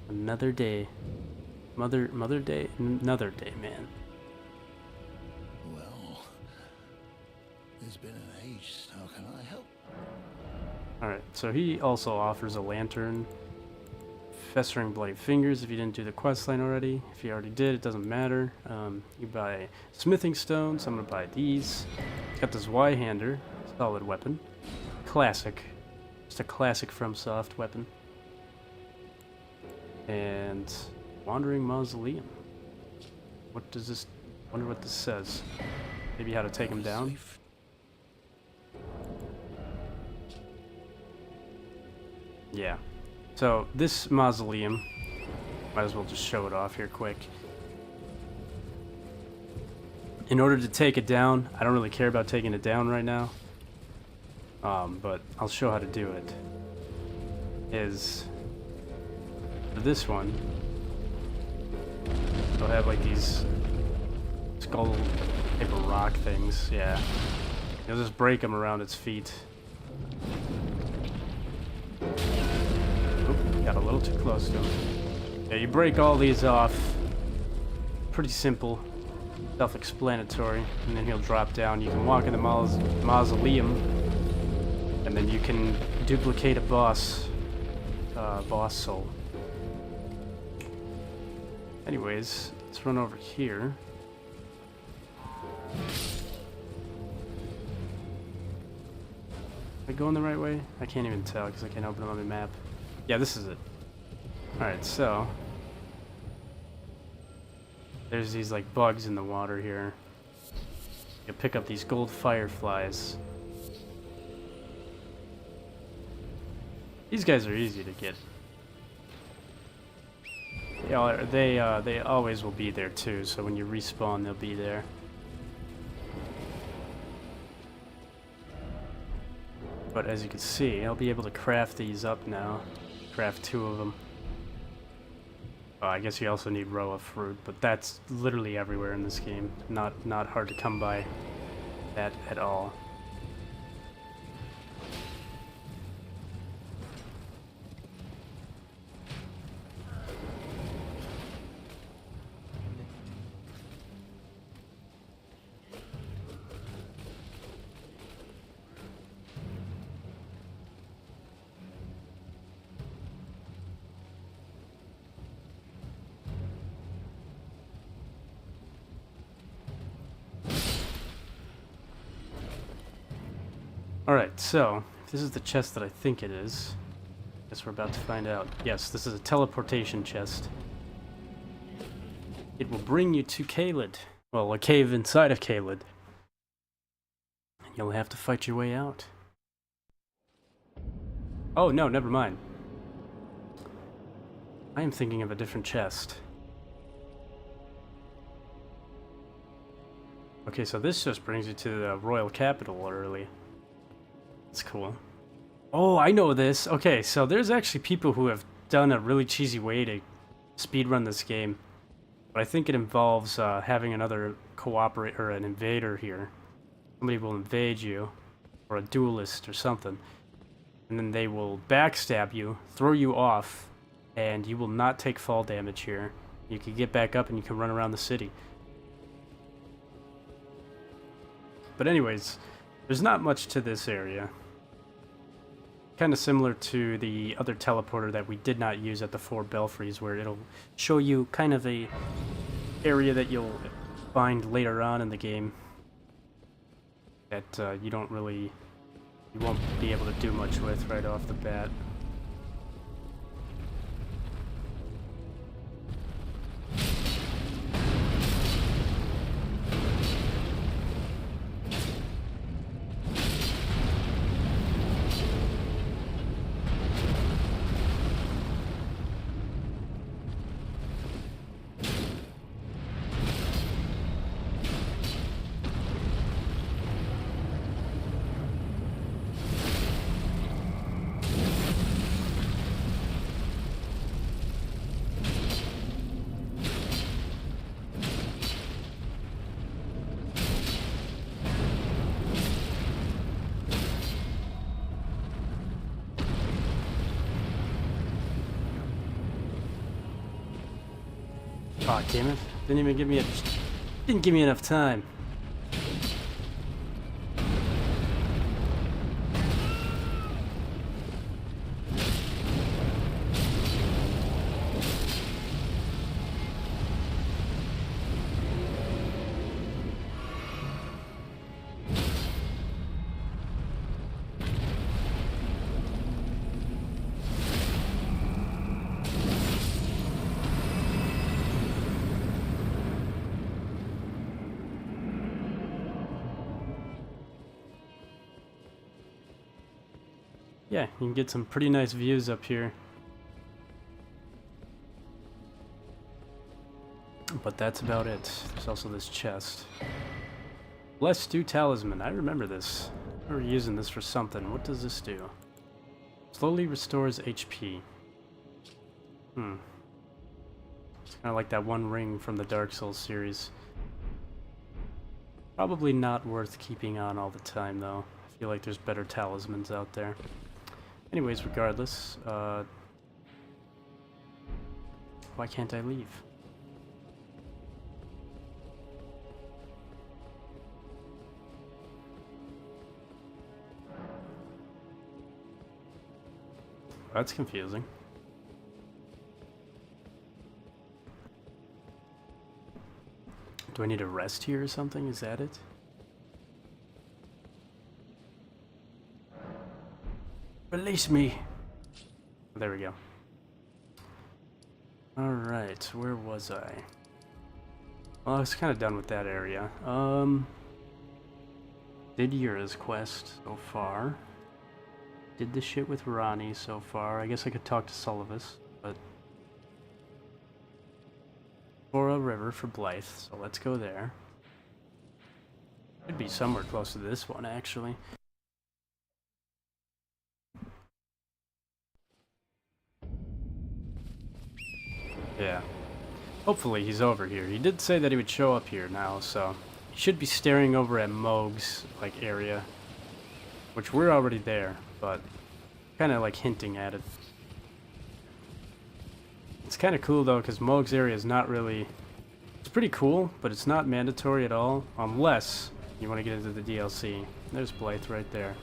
Another day. Mother Day? Another day, man. Well, it's been an age. How can I help? Alright, so he also offers a lantern. Festering Bloody Fingers if you didn't do the questline already. If you already did, it doesn't matter. You buy smithing stones. I'm going to buy these. Got this Y-hander. Solid weapon. Classic. Just a classic FromSoft weapon. And Wandering Mausoleum. What does this... wonder what this says. Maybe how to take him down. Yeah. So, this mausoleum, might as well just show it off here quick. In order to take it down, I don't really care about taking it down right now, but I'll show how to do it. Is, for this one, they'll have like these skull type of rock things, yeah. You'll just break them around its feet. Got a little too close to him. Yeah, you break all these off. Pretty simple. Self-explanatory. And then he'll drop down. You can walk in the mausoleum. And then you can duplicate a boss soul. Anyways, let's run over here. Am I going the right way? I can't even tell because I can't open it on the map. Yeah, this is it. Alright, so There's these like bugs in the water here. You pick up these gold fireflies. These guys are easy to get. Yeah, they always will be there too, so when you respawn, they'll be there. But as you can see, I'll be able to craft these up now. Craft 2 of them. Oh, I guess you also need Roa fruit, but that's literally everywhere in this game. Not hard to come by that at all. Alright, so, if this is the chest that I think it is, I guess we're about to find out. Yes, this is a teleportation chest. It will bring you to Caelid. Well, a cave inside of Caelid. You'll have to fight your way out. Oh, no, never mind. I am thinking of a different chest. Okay, so this just brings you to the royal capital early. That's cool. Oh, I know this. Okay, so there's actually people who have done a really cheesy way to speedrun this game. But I think it involves having another cooperator or an invader here. Somebody will invade you, or a duelist or something. And then they will backstab you, throw you off, and you will not take fall damage here. You can get back up and you can run around the city. But anyways, there's not much to this area. Kind of similar to the other teleporter that we did not use at the 4 belfries, where it'll show you kind of a area that you'll find later on in the game that you won't be able to do much with right off the bat. Aw, damn it. Didn't give me enough time. Yeah, you can get some pretty nice views up here. But that's about it. There's also this chest. Blessed Stew Talisman. I remember this. I remember using this for something. What does this do? Slowly restores HP. It's kind of like that one ring from the Dark Souls series. Probably not worth keeping on all the time, though. I feel like there's better talismans out there. Anyways, regardless, why can't I leave? That's confusing. Do I need to rest here or something? Is that it? Release me! There we go. Alright, where was I? Well, I was kind of done with that area. Did Yura's quest so far. Did the shit with Ronnie so far. I guess I could talk to Sullivan, but... For a river for Blythe, so let's go there. Could be somewhere close to this one, actually. Yeah. Hopefully he's over here. He did say that he would show up here now, so... He should be staring over at Moog's, like, area. Which we're already there, but... Kinda, like, hinting at it. It's kinda cool, though, because Moog's area is not really... It's pretty cool, but it's not mandatory at all, unless you want to get into the DLC. There's Blythe right there.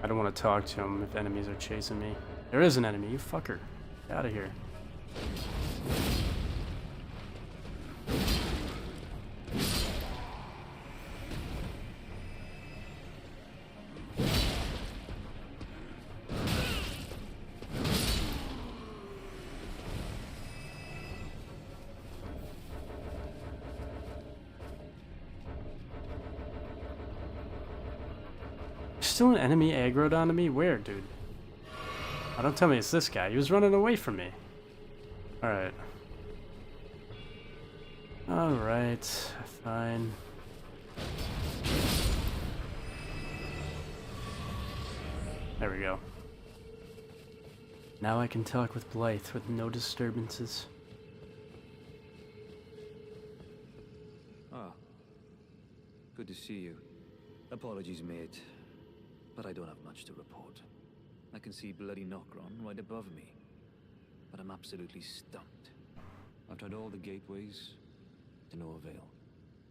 I don't want to talk to him if enemies are chasing me. There is an enemy, you fucker. Get out of here. Still an enemy aggroed onto me? Where, dude? Oh, don't tell me it's this guy. He was running away from me. Alright. Alright. Fine. There we go. Now I can talk with Blythe with no disturbances. Ah. Good to see you. Apologies, mate. But I don't have much to report. I can see bloody Nokron right above me. But I'm absolutely stumped. I've tried all the gateways, to no avail.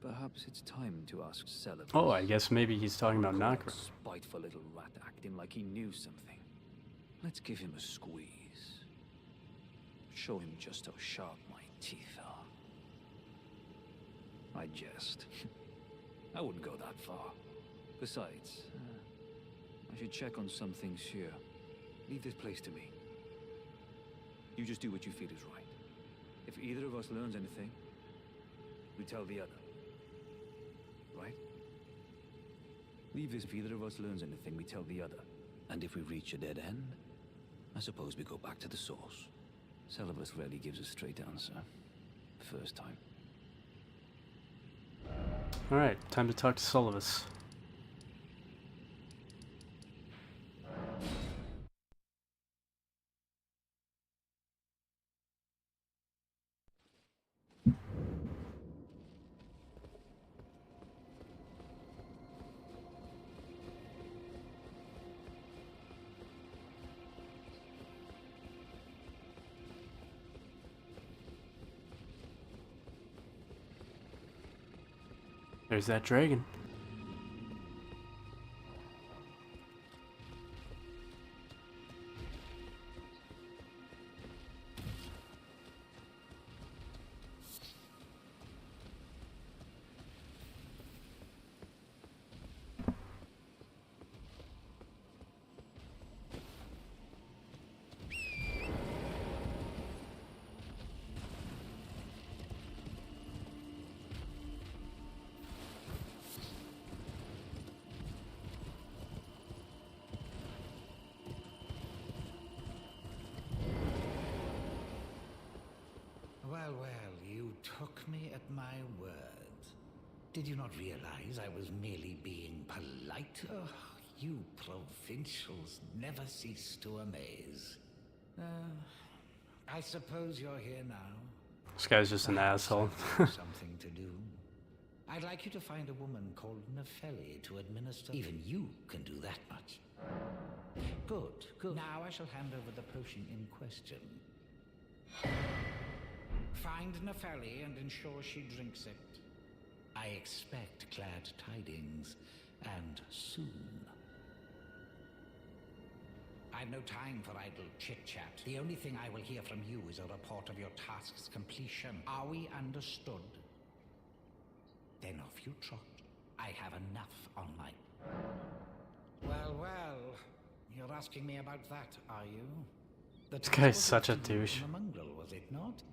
Perhaps it's time to ask Celebrus. Oh, I guess maybe he's talking about Nokron. Spiteful little rat acting like he knew something. Let's give him a squeeze. Show him just how sharp my teeth are. I jest. I wouldn't go that far. Besides, I should check on some things here. Leave this place to me. You just do what you feel is right. If either of us learns anything, we tell the other. Right? Leave this. If either of us learns anything, we tell the other. And if we reach a dead end, I suppose we go back to the source. Celebrus rarely gives a straight answer. First time. Alright, time to talk to Sullivan. There's that dragon. Well, you took me at my word. Did you not realize I was merely being polite? Oh, you provincials never cease to amaze. I suppose you're here now. This guy's just an asshole. Something to do. I'd like you to find a woman called Nefeli to administer. Even you can do that much. Good. Now I shall hand over the potion in question. Find Nefeli and ensure she drinks it. I expect glad tidings, and soon. I've no time for idle chit-chat. The only thing I will hear from you is a report of your task's completion. Are we understood? Then off you trot. I have enough on my... Well, well. You're asking me about that, are you? This guy's such a douche. A mongrel, was it not?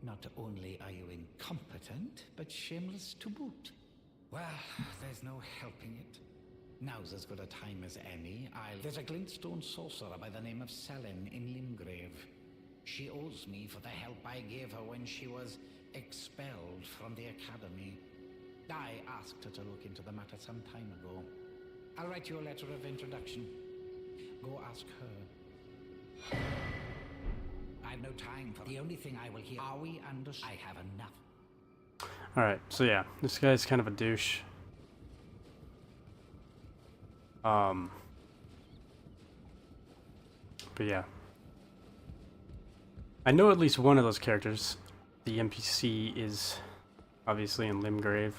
Not only are you incompetent, but shameless to boot. Well, there's no helping it. Now's as good a time as any. There's a glintstone sorcerer by the name of Selin in Limgrave. She owes me for the help I gave her when she was expelled from the academy. I asked her to look into the matter some time ago. I'll write you a letter of introduction. Go ask her. I've no time for the only thing I will hear. Are we under? I have enough. Alright, so yeah, this guy's kind of a douche. But yeah. I know at least one of those characters. The NPC is obviously in Limgrave.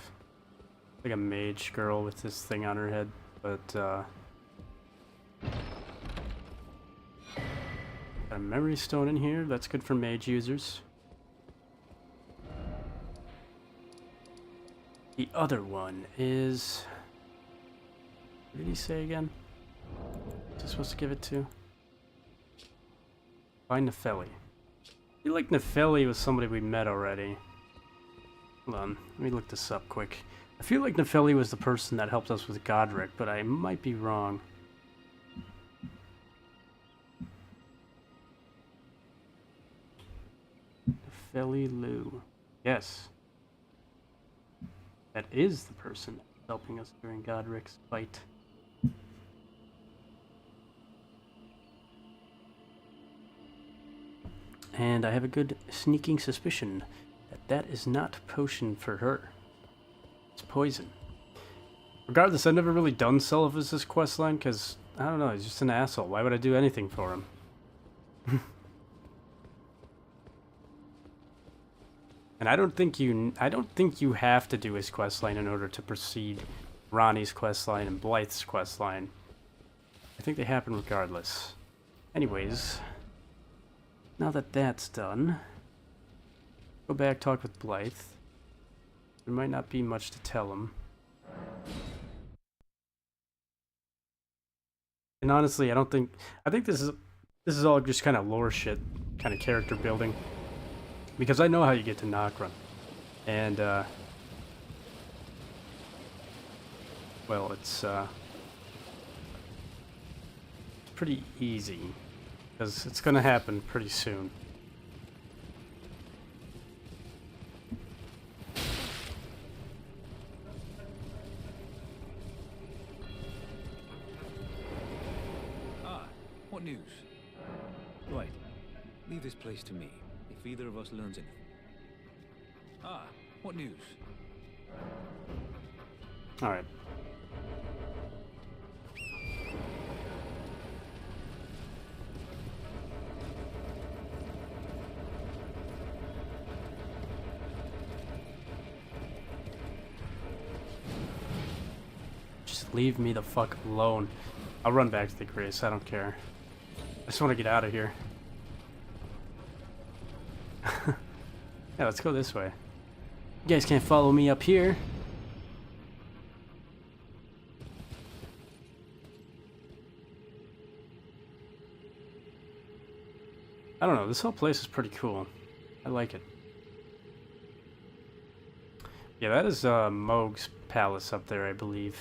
Like a mage girl with this thing on her head, but got a memory stone in here. That's good for mage users. The other one is... What did he say again? What's I supposed to give it to? Find Nefeli. I feel like Nefeli was somebody we met already. Hold on, let me look this up quick. I feel like Nefeli was the person that helped us with Godric, but I might be wrong. Nefeli Lu. Yes. That is the person helping us during Godric's fight. And I have a good sneaking suspicion that that is not potion for her. It's poison. Regardless, I've never really done Selphus' questline because, I don't know, he's just an asshole. Why would I do anything for him? And I don't think you have to do his questline in order to proceed Ronnie's questline and Blythe's questline. I think they happen regardless. Anyways, now that that's done, go back, talk with Blythe. There might not be much to tell him. And honestly, I think this is all just kind of lore shit, kind of character building. Because I know how you get to Nokron. And, well, it's pretty easy. Because it's going to happen pretty soon. Ah, what news? Right, leave this place to me. If either of us learns anything. Ah, what news? Alright. Just leave me the fuck alone. I'll run back to the Grace, I don't care. I just want to get out of here. Yeah, let's go this way. You guys can't follow me up here. I don't know, this whole place is pretty cool. I like it. Yeah, that is Mohg's palace up there, I believe.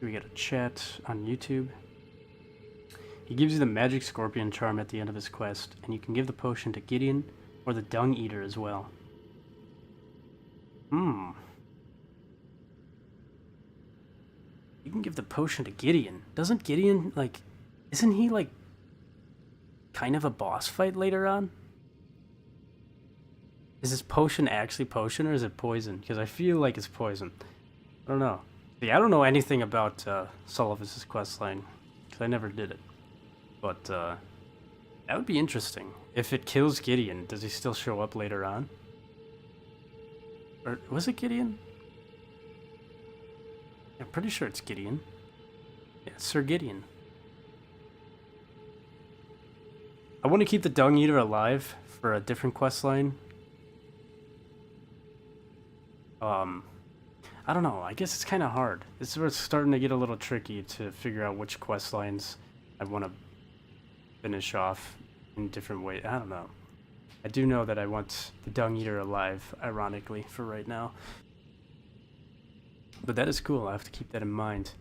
We get a chat on YouTube. He gives you the magic scorpion charm at the end of his quest, and you can give the potion to Gideon or the Dung Eater as well. You can give the potion to Gideon. Doesn't Gideon, like... Isn't he, like... kind of a boss fight later on? Is this potion actually potion, or is it poison? Because I feel like it's poison. I don't know. See, I don't know anything about Selphus' questline, because I never did it. But, that would be interesting. If it kills Gideon, does he still show up later on? Or, was it Gideon? I'm pretty sure it's Gideon. Yeah, Sir Gideon. I want to keep the Dung Eater alive for a different quest line. I don't know, I guess it's kind of hard. This is where it's starting to get a little tricky to figure out which quest lines I want to finish off in different ways. I don't know. I do know that I want the Dung Eater alive, ironically, for right now. But that is cool, I have to keep that in mind.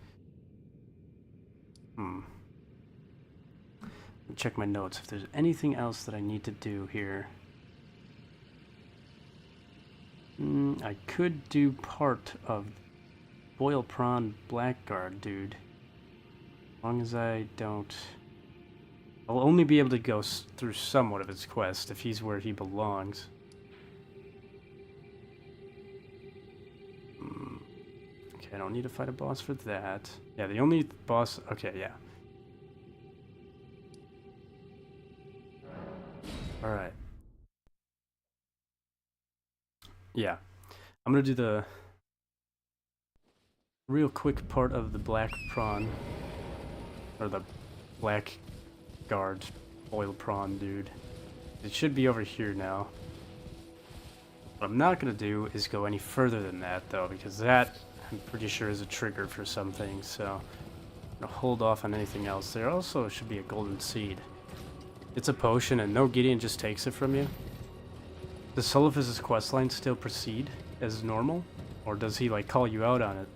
Check my notes if there's anything else that I need to do here. I could do part of Boil Prawn Blackguard, dude. As long as I don't... I'll only be able to go through somewhat of his quest if he's where he belongs. Okay, I don't need to fight a boss for that. Yeah, the only boss... Okay, yeah. Alright. Yeah. I'm gonna do the real quick part of the Black Prawn. Or the Blackguard Boil Prawn, dude. It should be over here now. What I'm not gonna do is go any further than that, though, because that, I'm pretty sure, is a trigger for some things, so I'm gonna hold off on anything else. There also should be a golden seed. It's a potion, and no Gideon just takes it from you. Does Sullivan's questline still proceed as normal? Or does he, like, call you out on it?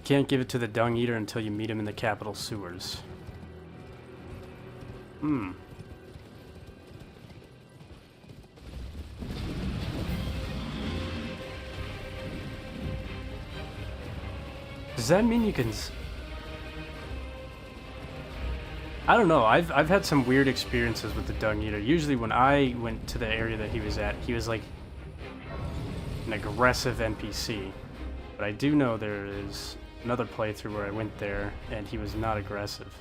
Can't give it to the Dung Eater until you meet him in the capital sewers. Does that mean you can... I don't know, I've had some weird experiences with the Dung Eater. Usually when I went to the area that he was at, he was like an aggressive NPC. But I do know there is another playthrough where I went there and he was not aggressive.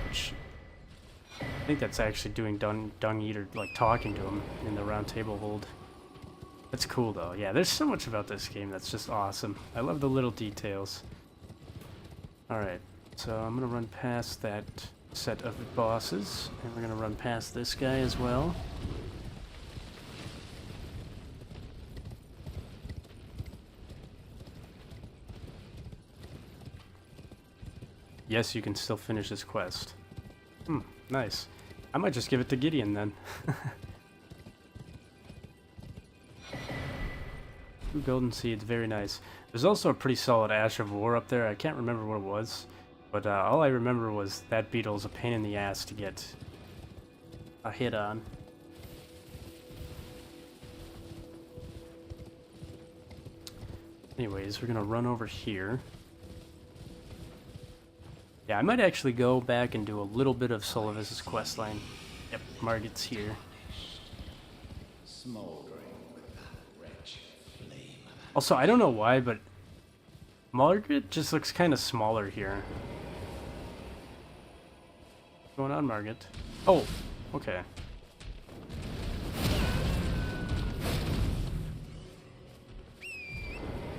Which... I think that's actually doing Dung Eater, like talking to him in the round table hold. That's cool though. Yeah, there's so much about this game that's just awesome. I love the little details. Alright, so I'm gonna run past that set of bosses, and we're gonna run past this guy as well. Yes, you can still finish this quest. Nice. I might just give it to Gideon then. 2 golden seeds, very nice. There's also a pretty solid Ash of War up there. I can't remember what it was, but all I remember was that beetle's a pain in the ass to get a hit on. Anyways, we're gonna run over here. Yeah, I might actually go back and do a little bit of Sullivan's questline. Yep, Margit's here. Also, I don't know why, but Margit just looks kind of smaller here. What's going on, Margit? Oh, okay.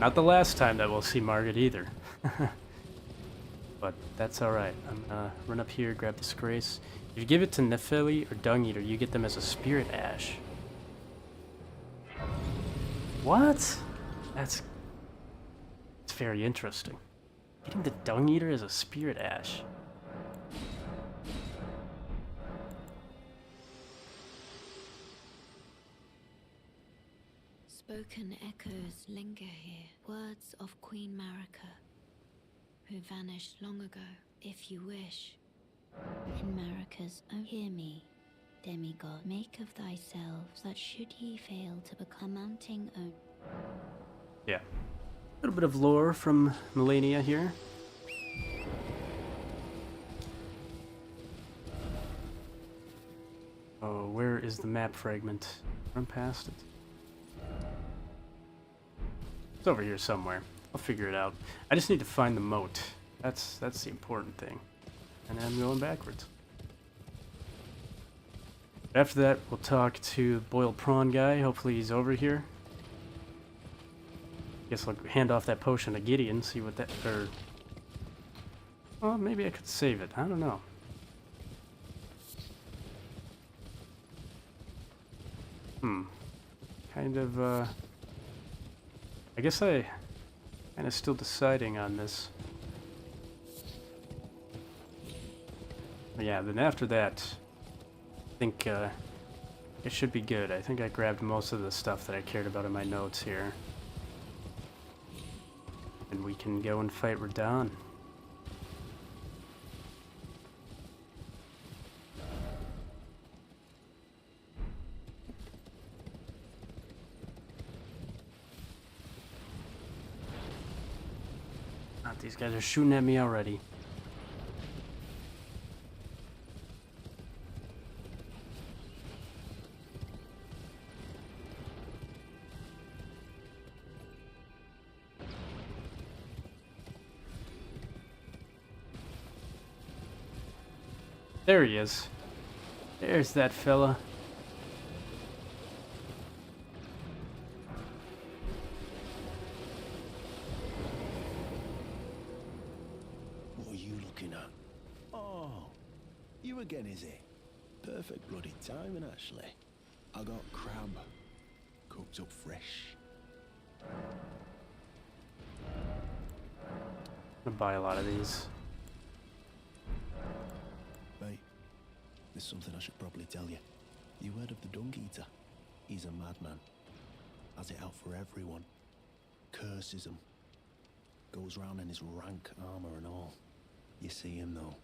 Not the last time that we'll see Margit either. But that's alright. I'm gonna run up here, grab this grace. If you give it to Nephili or Dung Eater, you get them as a Spirit Ash. What? That's very interesting. Getting the Dung Eater as a Spirit Ash. Spoken echoes linger here. Words of Queen Marika, who vanished long ago. If you wish, in Marika's own, hear me, demigod. Make of thyselves that should ye fail to become mounting own. Yeah. A little bit of lore from Melania here. Oh, where is the map fragment? Run past it. It's over here somewhere. I'll figure it out. I just need to find the moat. That's the important thing. And I'm going backwards. After that, we'll talk to Boiled Prawn guy. Hopefully he's over here. Guess I'll hand off that potion to Gideon, see what that, or... Well, maybe I could save it. I don't know. Kind of, I guess I kind of still deciding on this. But yeah, then after that, I think, it should be good. I think I grabbed most of the stuff that I cared about in my notes here. And we can go and fight Radahn. These guys are shooting at me already. There he is. There's that fella. What are you looking at? Oh, you again, is it? Perfect bloody timing, actually. I got crab, cooked up fresh. I'm gonna buy a lot of these. Mate, there's something I should probably tell you. You heard of the Dung Eater? He's a madman. Has it out for everyone. Curses them. Goes round in his rank armor and all. You see him though.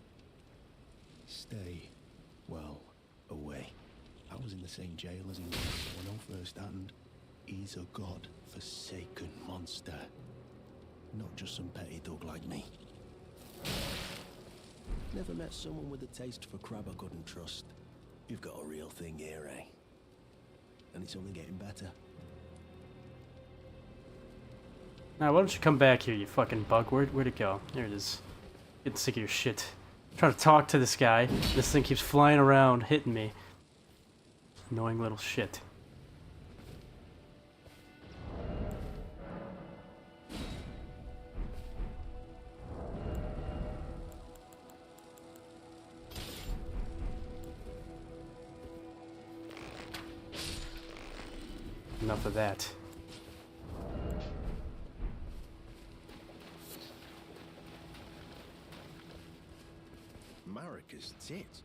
Stay, well, away. I was in the same jail as he was, so I know firsthand. He's a god-forsaken monster. Not just some petty thug like me. Never met someone with a taste for crab I couldn't trust. You've got a real thing here, eh? And it's only getting better. Now, why don't you come back here, you fucking bug? Where'd it go? There it is. Getting sick of your shit. Trying to talk to this guy. This thing keeps flying around, hitting me. Annoying little shit. Enough of that. Marika's tit.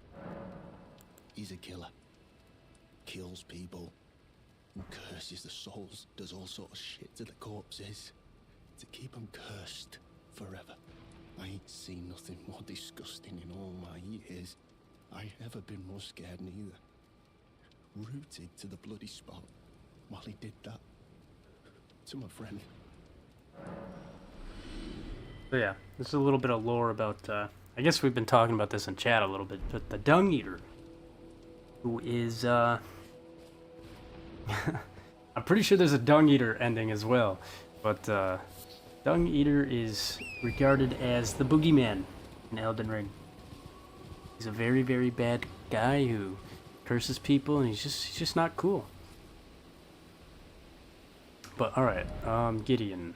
He's a killer. Kills people. And curses the souls. Does all sort of shit to the corpses. To keep them cursed forever. I ain't seen nothing more disgusting in all my years. I ever been more scared neither. Rooted to the bloody spot while he did that to my friend. So yeah, this is a little bit of lore about, I guess we've been talking about this in chat a little bit, but the Dung Eater, who is, I'm pretty sure there's a Dung Eater ending as well, but, Dung Eater is regarded as the boogeyman in Elden Ring. He's a very, very bad guy who curses people, and he's just not cool. But, alright, Gideon.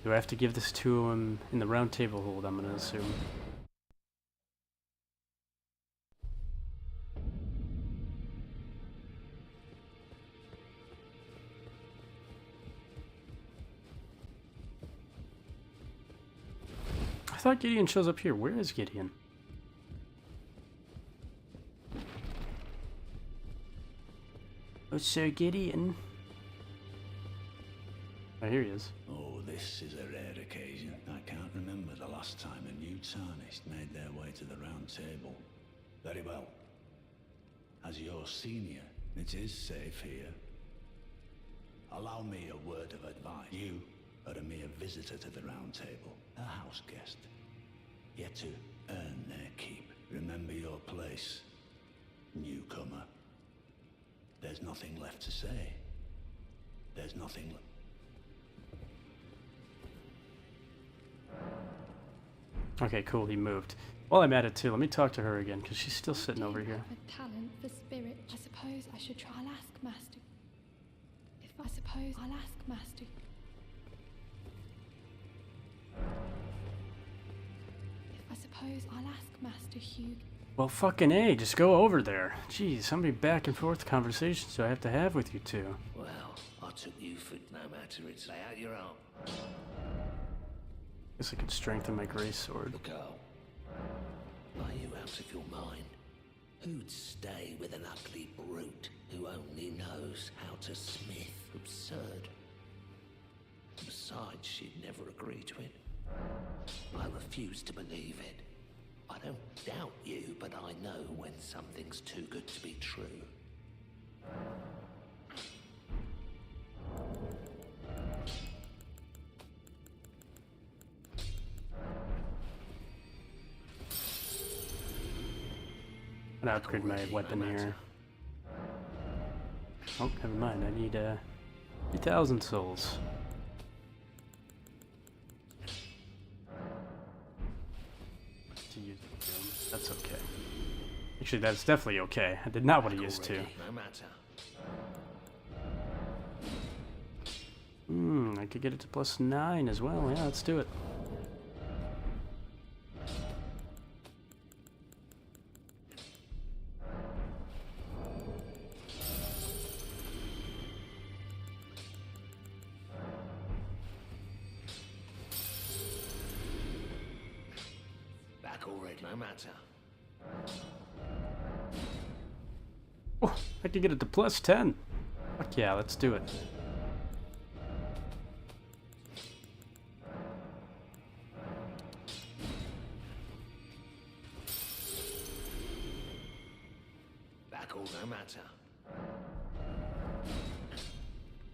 Do I have to give this to him in the round table hold, I'm gonna assume? I thought Gideon shows up here. Where is Gideon? Oh, Sir Gideon. Oh, here he is. Oh, this is a rare occasion. I can't remember the last time a new Tarnished made their way to the round table. Very well. As your senior, it is safe here. Allow me a word of advice. You are a mere visitor to the round table, a house guest. Yet to earn their keep. Remember your place, newcomer. There's nothing left to say. There's nothing left. Okay, cool, he moved. While I'm at it too, let me talk to her again, because she's still sitting over here. A talent for spirit. I suppose I should try. I'll ask Master. I'll ask Master. suppose I'll ask Master Hugh. Well, fucking A, just go over there. Jeez, how many back and forth conversations do I have to have with you two? Well, I took you for no matter it's lay out your arm. Guess I could strengthen my grey sword. Girl, are you out of your mind? Who'd stay with an ugly brute who only knows how to smith? Absurd. Besides, she'd never agree to it. I refuse to believe it. I don't doubt you, but I know when something's too good to be true. I'm gonna upgrade my weapon here. Oh, never mind. I need 3,000 souls. To use the room. That's okay. Actually, that's definitely okay. I did not want to use 2. No matter. I could get it to +9 as well. Yeah, let's do it. Back already. No matter. Oh, I could get it to +10. Fuck yeah, let's do it. No matter.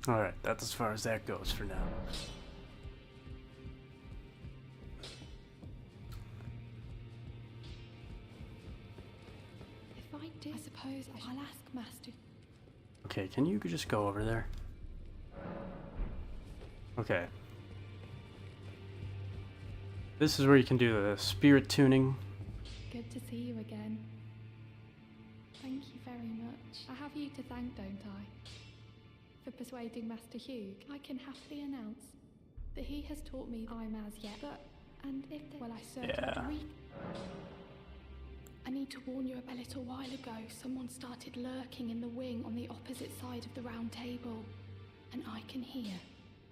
Alright, that's as far as that goes for now. If I do, I suppose I'll ask Master. Okay, can you just go over there? Okay. This is where you can do the spirit tuning. Good to see you again. Thank you very much. I have you to thank, don't I? For persuading Master Hugh. I can happily announce that he has taught me I'm as yet. But, and if there, well, I certainly I need to warn you, a little while ago, someone started lurking in the wing on the opposite side of the round table. And I can hear,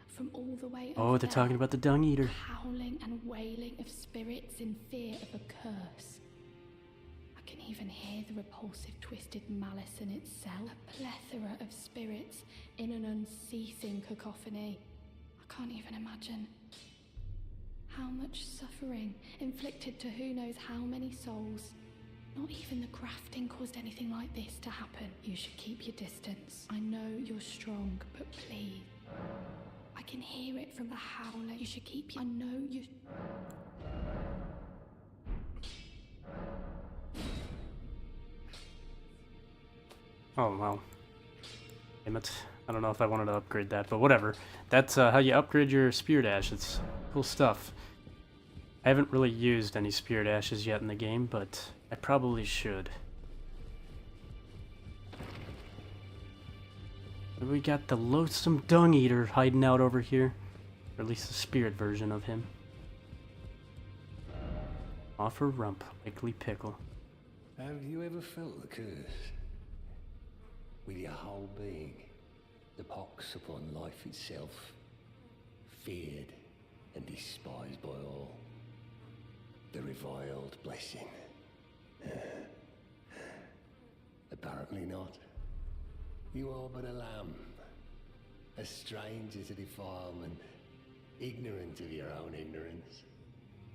from all the way Oh, over they're there, talking about the dung eater. howling and wailing of spirits in fear of a curse. I can even hear the repulsive twisted malice in itself. A plethora of spirits in an unceasing cacophony. I can't even imagine how much suffering inflicted to who knows how many souls. Not even the grafting caused anything like this to happen. You should keep your distance. I know you're strong, but please. I can hear it from the howling. You should keep your... I know you... Oh, well. Damn it. I don't know if I wanted to upgrade that, but whatever. That's how you upgrade your spirit ashes. Cool stuff. I haven't really used any spirit ashes yet in the game, but I probably should. We got the loathsome dung eater hiding out over here. Or at least the spirit version of him. Offer rump, likely pickle. Have you ever felt the curse? With your whole being, the pox upon life itself, feared and despised by all. The reviled blessing. Apparently not. You are but a lamb, a stranger to defilement, ignorant of your own ignorance.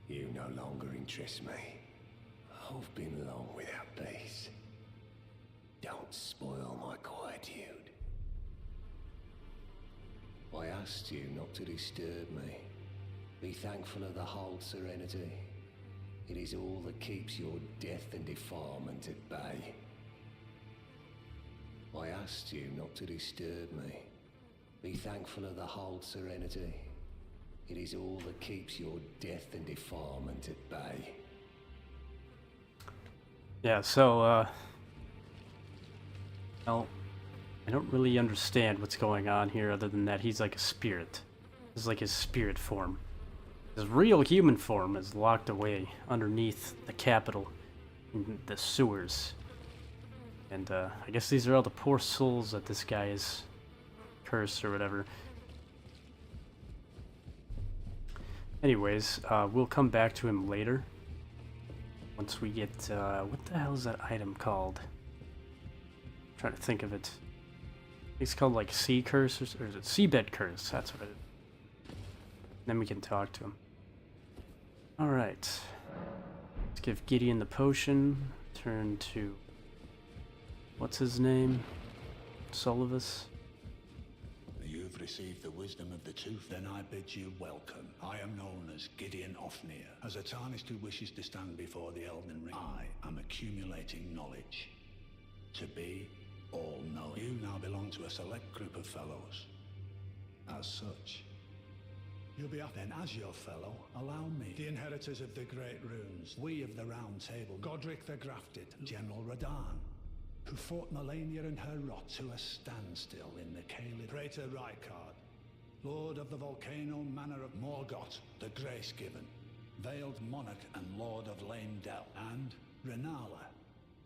You no longer interest me. I've been long without peace. Don't spoil my quietude. I asked you not to disturb me. Be thankful of the whole serenity. It is all that keeps your death and defilement at bay. I asked you not to disturb me. Be thankful of the whole serenity. It is all that keeps your death and defilement at bay. Yeah, so, well, I don't really understand what's going on here other than that he's like a spirit. This is like his spirit form. His real human form is locked away underneath the capital in the sewers. And I guess these are all the poor souls that this guy is cursed or whatever. Anyways, we'll come back to him later. Once we get, what the hell is that item called? I'm trying to think of it. It's called like Sea Curse, or is it Seabed Curse? That's what it is. Then we can talk to him. Alright. Let's give Gideon the potion. Turn to... what's his name? Solivus? You've received the wisdom of the tooth, then I bid you welcome. I am known as Gideon Ofnir. As a Tarnished who wishes to stand before the Elden Ring, I am accumulating knowledge. To be all-knowing. You now belong to a select group of fellows. As such, you'll be up then as your fellow. Allow me, the inheritors of the Great Runes, we of the Round Table, Godric the Grafted, General Radahn, who fought Melania and her rot to a standstill in the Caled, Praetor Rykard, Lord of the Volcano Manor of Morgoth, the Grace-Given, Veiled Monarch and Lord of Lame-Del, and Renala,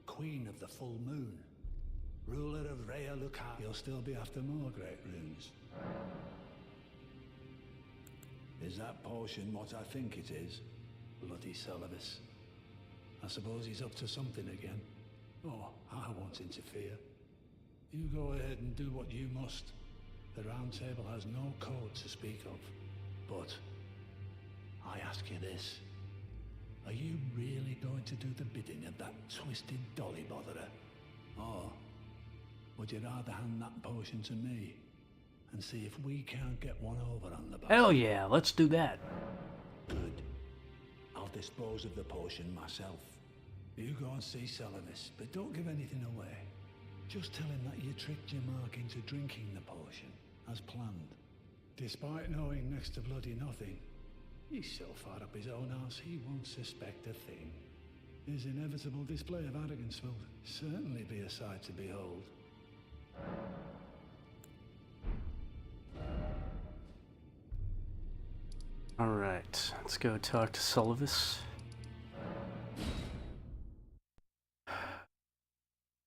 Queen of the Full Moon, ruler of Rhea Lucar. You'll still be after more Great Runes. Is that potion what I think it is? Bloody Solivus. I suppose he's up to something again. Oh, I won't interfere. You go ahead and do what you must. The Round Table has no code to speak of. But I ask you this. Are you really going to do the bidding of that twisted dolly botherer? Or would you rather hand that potion to me and see if we can't get one over on the back? Hell yeah, let's do that. Good. I'll dispose of the potion myself. You go and see Solivus, but don't give anything away. Just tell him that you tricked your mark into drinking the potion, as planned. Despite knowing next to bloody nothing, he's so far up his own arse he won't suspect a thing. His inevitable display of arrogance will certainly be a sight to behold. Alright, let's go talk to Solivus.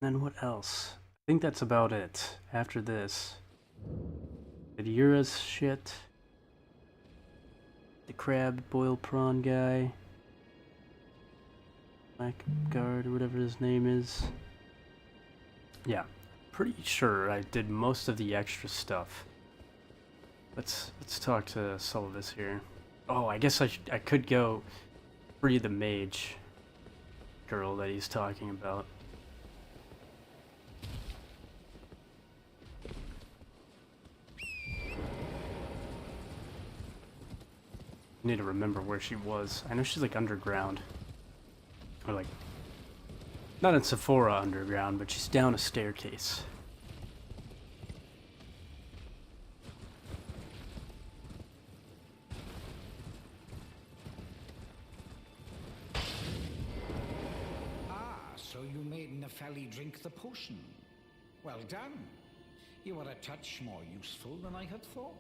Then what else? I think that's about it. After this, did Yura's shit, the crab boiled prawn guy, Blackguard or whatever his name is. Yeah, pretty sure I did most of the extra stuff. Let's talk to Solivus here. Oh, I guess I could go free the mage girl that he's talking about. I need to remember where she was. I know she's like underground. Or like, not in Sephora underground, but she's down a staircase. So you made Nepheli drink the potion. Well done. You are a touch more useful than I had thought.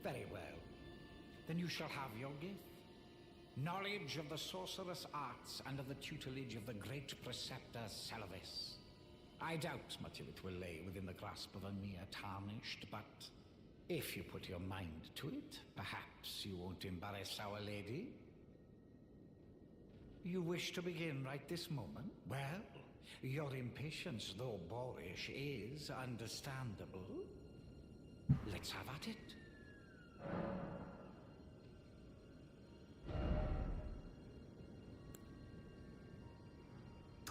Very well. Then you shall have your gift. Knowledge of the sorcerous arts under the tutelage of the great preceptor Solivus. I doubt much of it will lay within the grasp of a mere Tarnished, but if you put your mind to it, perhaps you won't embarrass our lady. You wish to begin right this moment? Well, your impatience, though boorish, is understandable. Let's have at it.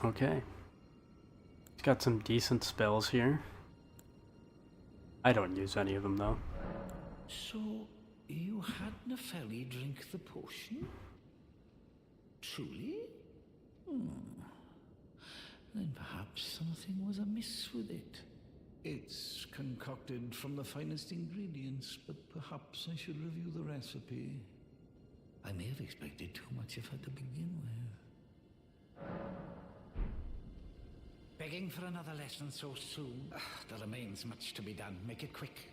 Okay. He's got some decent spells here. I don't use any of them though. So, you had Nepheli drink the potion? Truly? Then perhaps something was amiss with it. It's concocted from the finest ingredients, but perhaps I should review the recipe. I may have expected too much of her to begin with. Begging for another lesson so soon? There remains much to be done. Make it quick.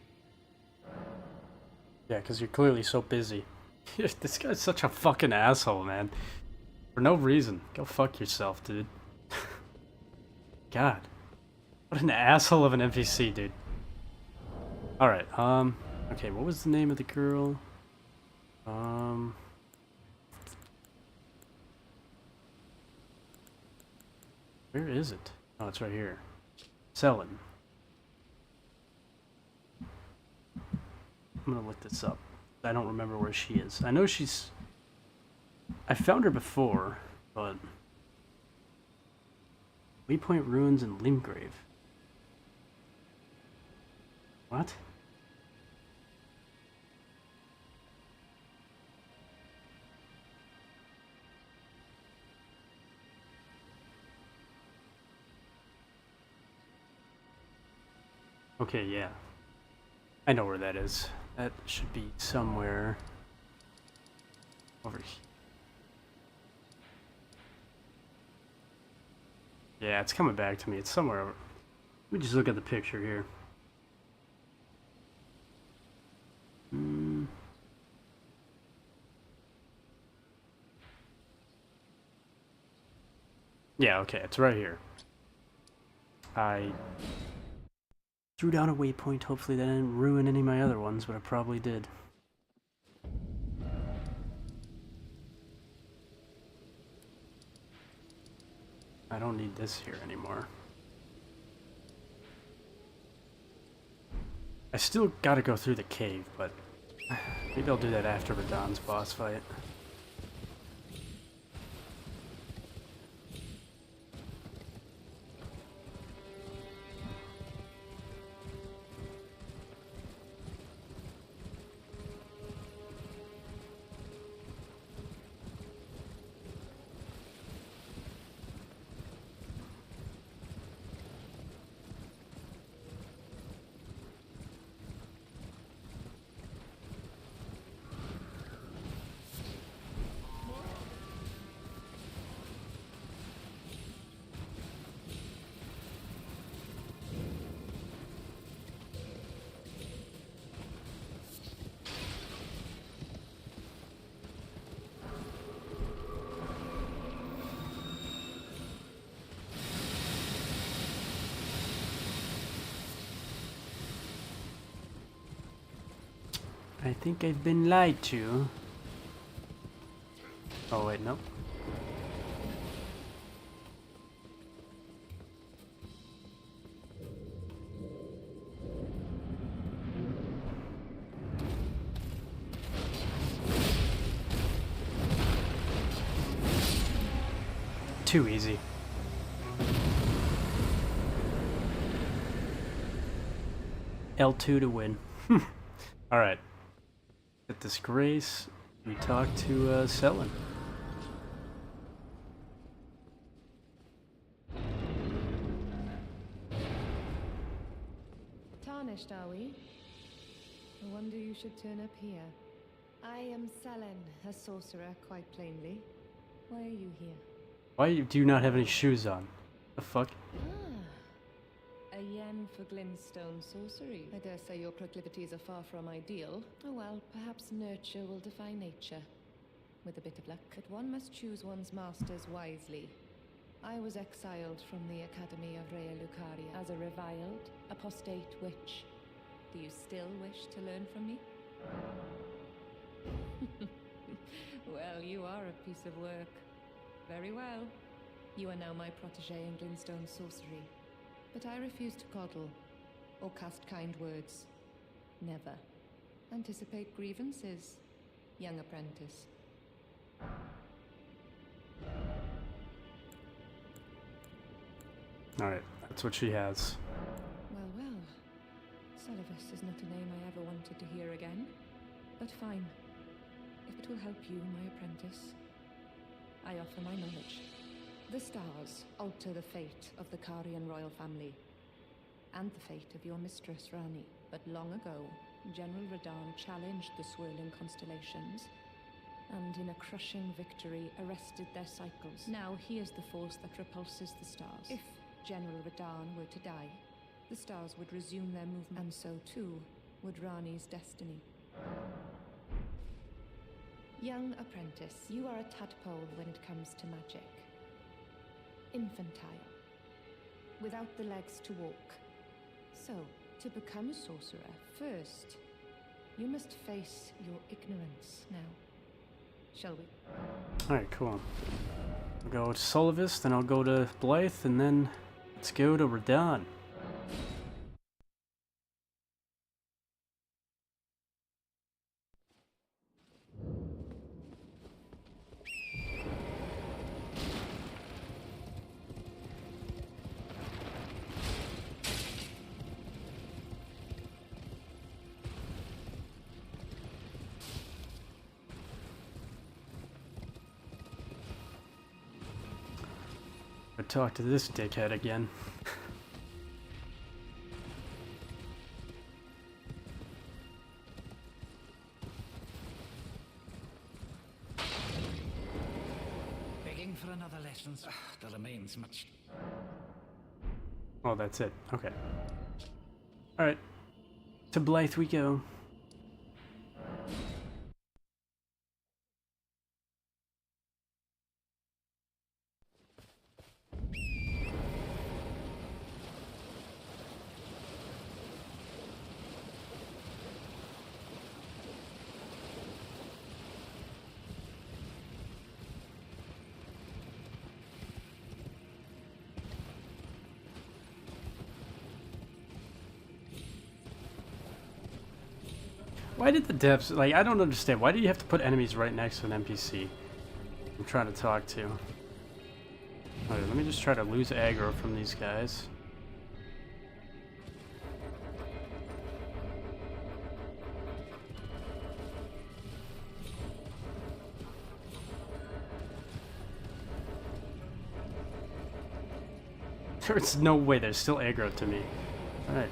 Yeah, because you're clearly so busy. This guy's such a fucking asshole, man. For no reason. Go fuck yourself, dude. God. What an asshole of an NPC, dude. Alright, okay, what was the name of the girl? Where is it? Oh, it's right here. Selling. I'm gonna look this up. I don't remember where she is. I know she's... I found her before, but... Waypoint Ruins in Limgrave. What? Okay, yeah. I know where that is. That should be somewhere over here. Yeah, it's coming back to me. It's somewhere over. Let me just look at the picture here. Yeah, okay, it's right here. I threw down a waypoint. Hopefully that didn't ruin any of my other ones, but it probably did. I don't need this here anymore. I still gotta go through the cave, but maybe I'll do that after Radahn's boss fight. I think I've been lied to. Oh wait, no. Too easy. L2 to win. Alright. Get this grace. We talk to Selin. Tarnished, are we? I wonder you should turn up here. I am Selin, a sorcerer, quite plainly. Why are you here? Why do you not have any shoes on? The fuck? A yen for glintstone sorcery. I dare say your proclivities are far from ideal. Oh well, perhaps nurture will defy nature. With a bit of luck. But one must choose one's masters wisely. I was exiled from the Academy of Rea Lucaria as a reviled, apostate witch. Do you still wish to learn from me? Well, you are a piece of work. Very well. You are now my protege in glintstone sorcery. But I refuse to coddle, or cast kind words. Never. Anticipate grievances, young apprentice. Alright, that's what she has. Well, well. Celibus is not a name I ever wanted to hear again. But fine. If it will help you, my apprentice, I offer my knowledge. The stars alter the fate of the Carian royal family, and the fate of your mistress, Rani. But long ago, General Radahn challenged the swirling constellations, and in a crushing victory arrested their cycles. Now he is the force that repulses the stars. If General Radahn were to die, the stars would resume their movement, and so too would Rani's destiny. Young apprentice, you are a tadpole when it comes to magic. Infantile. Without the legs to walk. So, to become a sorcerer, first, you must face your ignorance now. Shall we? Alright, cool. I'll go to Sullivis, then I'll go to Blythe, and then let's go to Radahn. I talk to this dickhead again. Begging for another lesson. There remains much. Oh, that's it. Okay. Alright. To Blythe we go. Why did the devs, like, I don't understand. Why do you have to put enemies right next to an NPC I'm trying to talk to? Alright, let me just try to lose aggro from these guys. There's no way they're still aggro to me. Alright.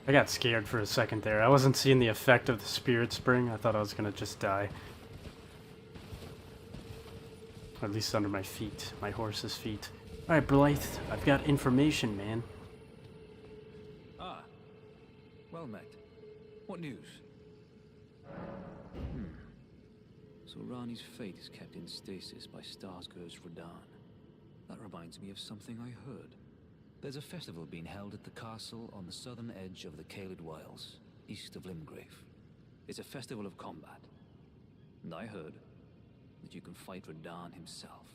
I got scared for a second there. I wasn't seeing the effect of the Spirit Spring. I thought I was gonna just die. Or at least under my feet. My horse's feet. Alright, Blythe. I've got information, man. Ah. Well met. What news? So Rani's fate is kept in stasis by Starsgur's Radahn. That reminds me of something I heard. There's a festival being held at the castle on the southern edge of the Caelid Wilds, east of Limgrave. It's a festival of combat. And I heard that you can fight Radahn himself.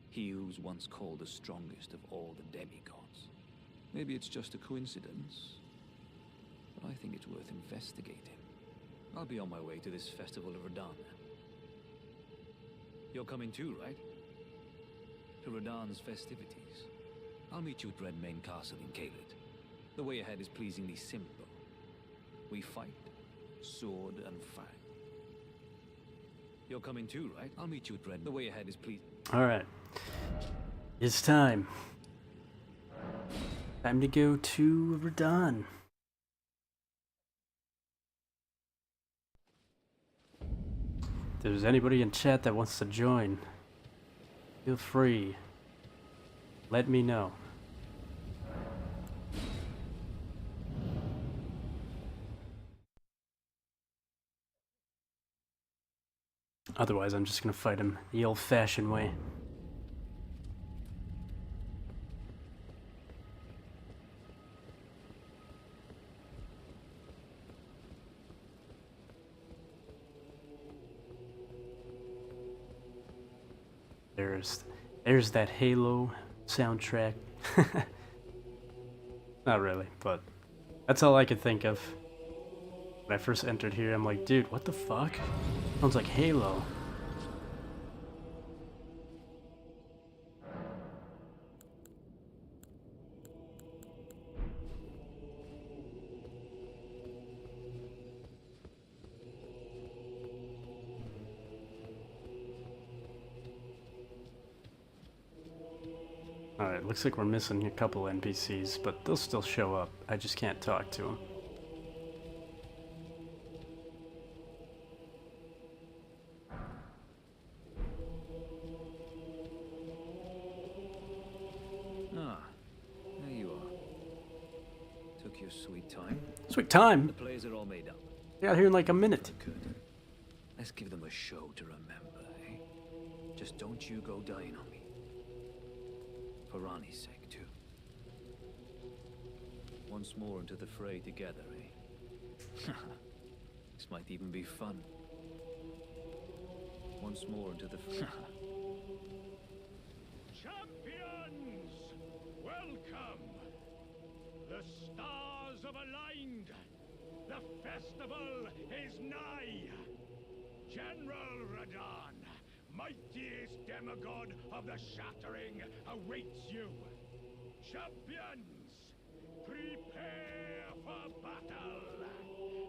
He who's once called the strongest of all the demigods. Maybe it's just a coincidence, but I think it's worth investigating. I'll be on my way to this festival of Radahn. You're coming too, right? To Radahn's festivities. I'll meet you at Redmane Castle in Caelid. The way ahead is pleasingly simple. We fight, sword and fang. You're coming too, right? I'll meet you at Red. The way ahead is pleasing. Alright. It's time. Time to go to Radahn. If there's anybody in chat that wants to join, feel free. Let me know. Otherwise, I'm just gonna fight him the old-fashioned way. There's that Halo soundtrack. Not really, but that's all I could think of. When I first entered here, I'm like, dude, what the fuck? Sounds like Halo. Alright, looks like we're missing a couple NPCs, but they'll still show up. I just can't talk to them. Ah, there you are. Took your sweet time. Sweet time? The plays are all made up. Got here in like a minute. Good. Let's give them a show to remember, eh? Just don't you go dying on me. For Ronnie's sake, too. Once more into the fray together, eh? This might even be fun. Once more into the Champions! Welcome! The stars have aligned! The festival is nigh! General Radahn, mightiest demigod of the Shattering, awaits you! Champions! Prepare for battle!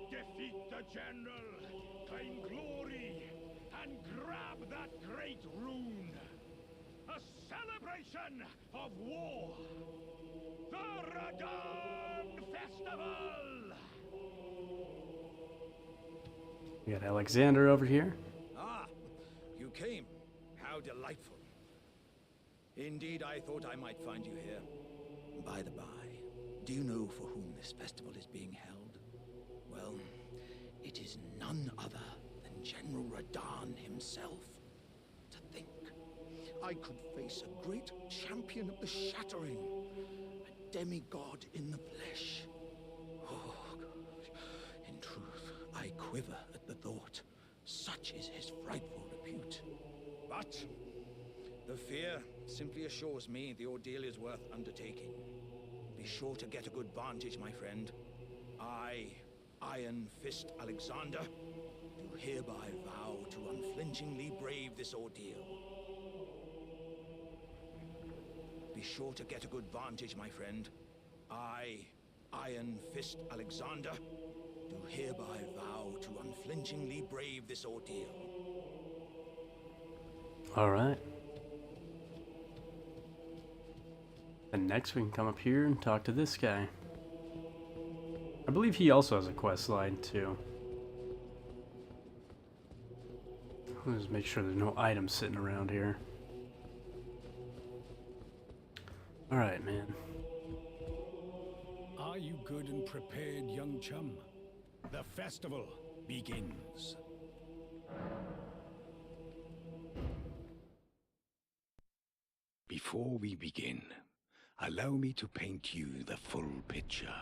Defeat the General, claim glory, and grab that great rune! A celebration of war! The Radahn Festival! We got Alexander over here. Ah, you came. How delightful. Indeed, I thought I might find you here. By the by, do you know for whom this festival is being held? Well, it is none other than General Radahn himself. To think, I could face a great champion of the Shattering, a demigod in the flesh. Oh, gosh. In truth, I quiver at the thought. Such is his frightful repute. But the fear simply assures me the ordeal is worth undertaking. Be sure to get a good vantage, my friend. I, Iron Fist Alexander, do hereby vow to unflinchingly brave this ordeal. Be sure to get a good vantage, my friend. I, Iron Fist Alexander, do hereby vow to unflinchingly brave this ordeal. Alright. And next we can come up here and talk to this guy. I believe he also has a quest line too. Let's make sure there's no items sitting around here. Alright, man. Are you good and prepared, young chum? The festival begins. Before we begin, allow me to paint you the full picture.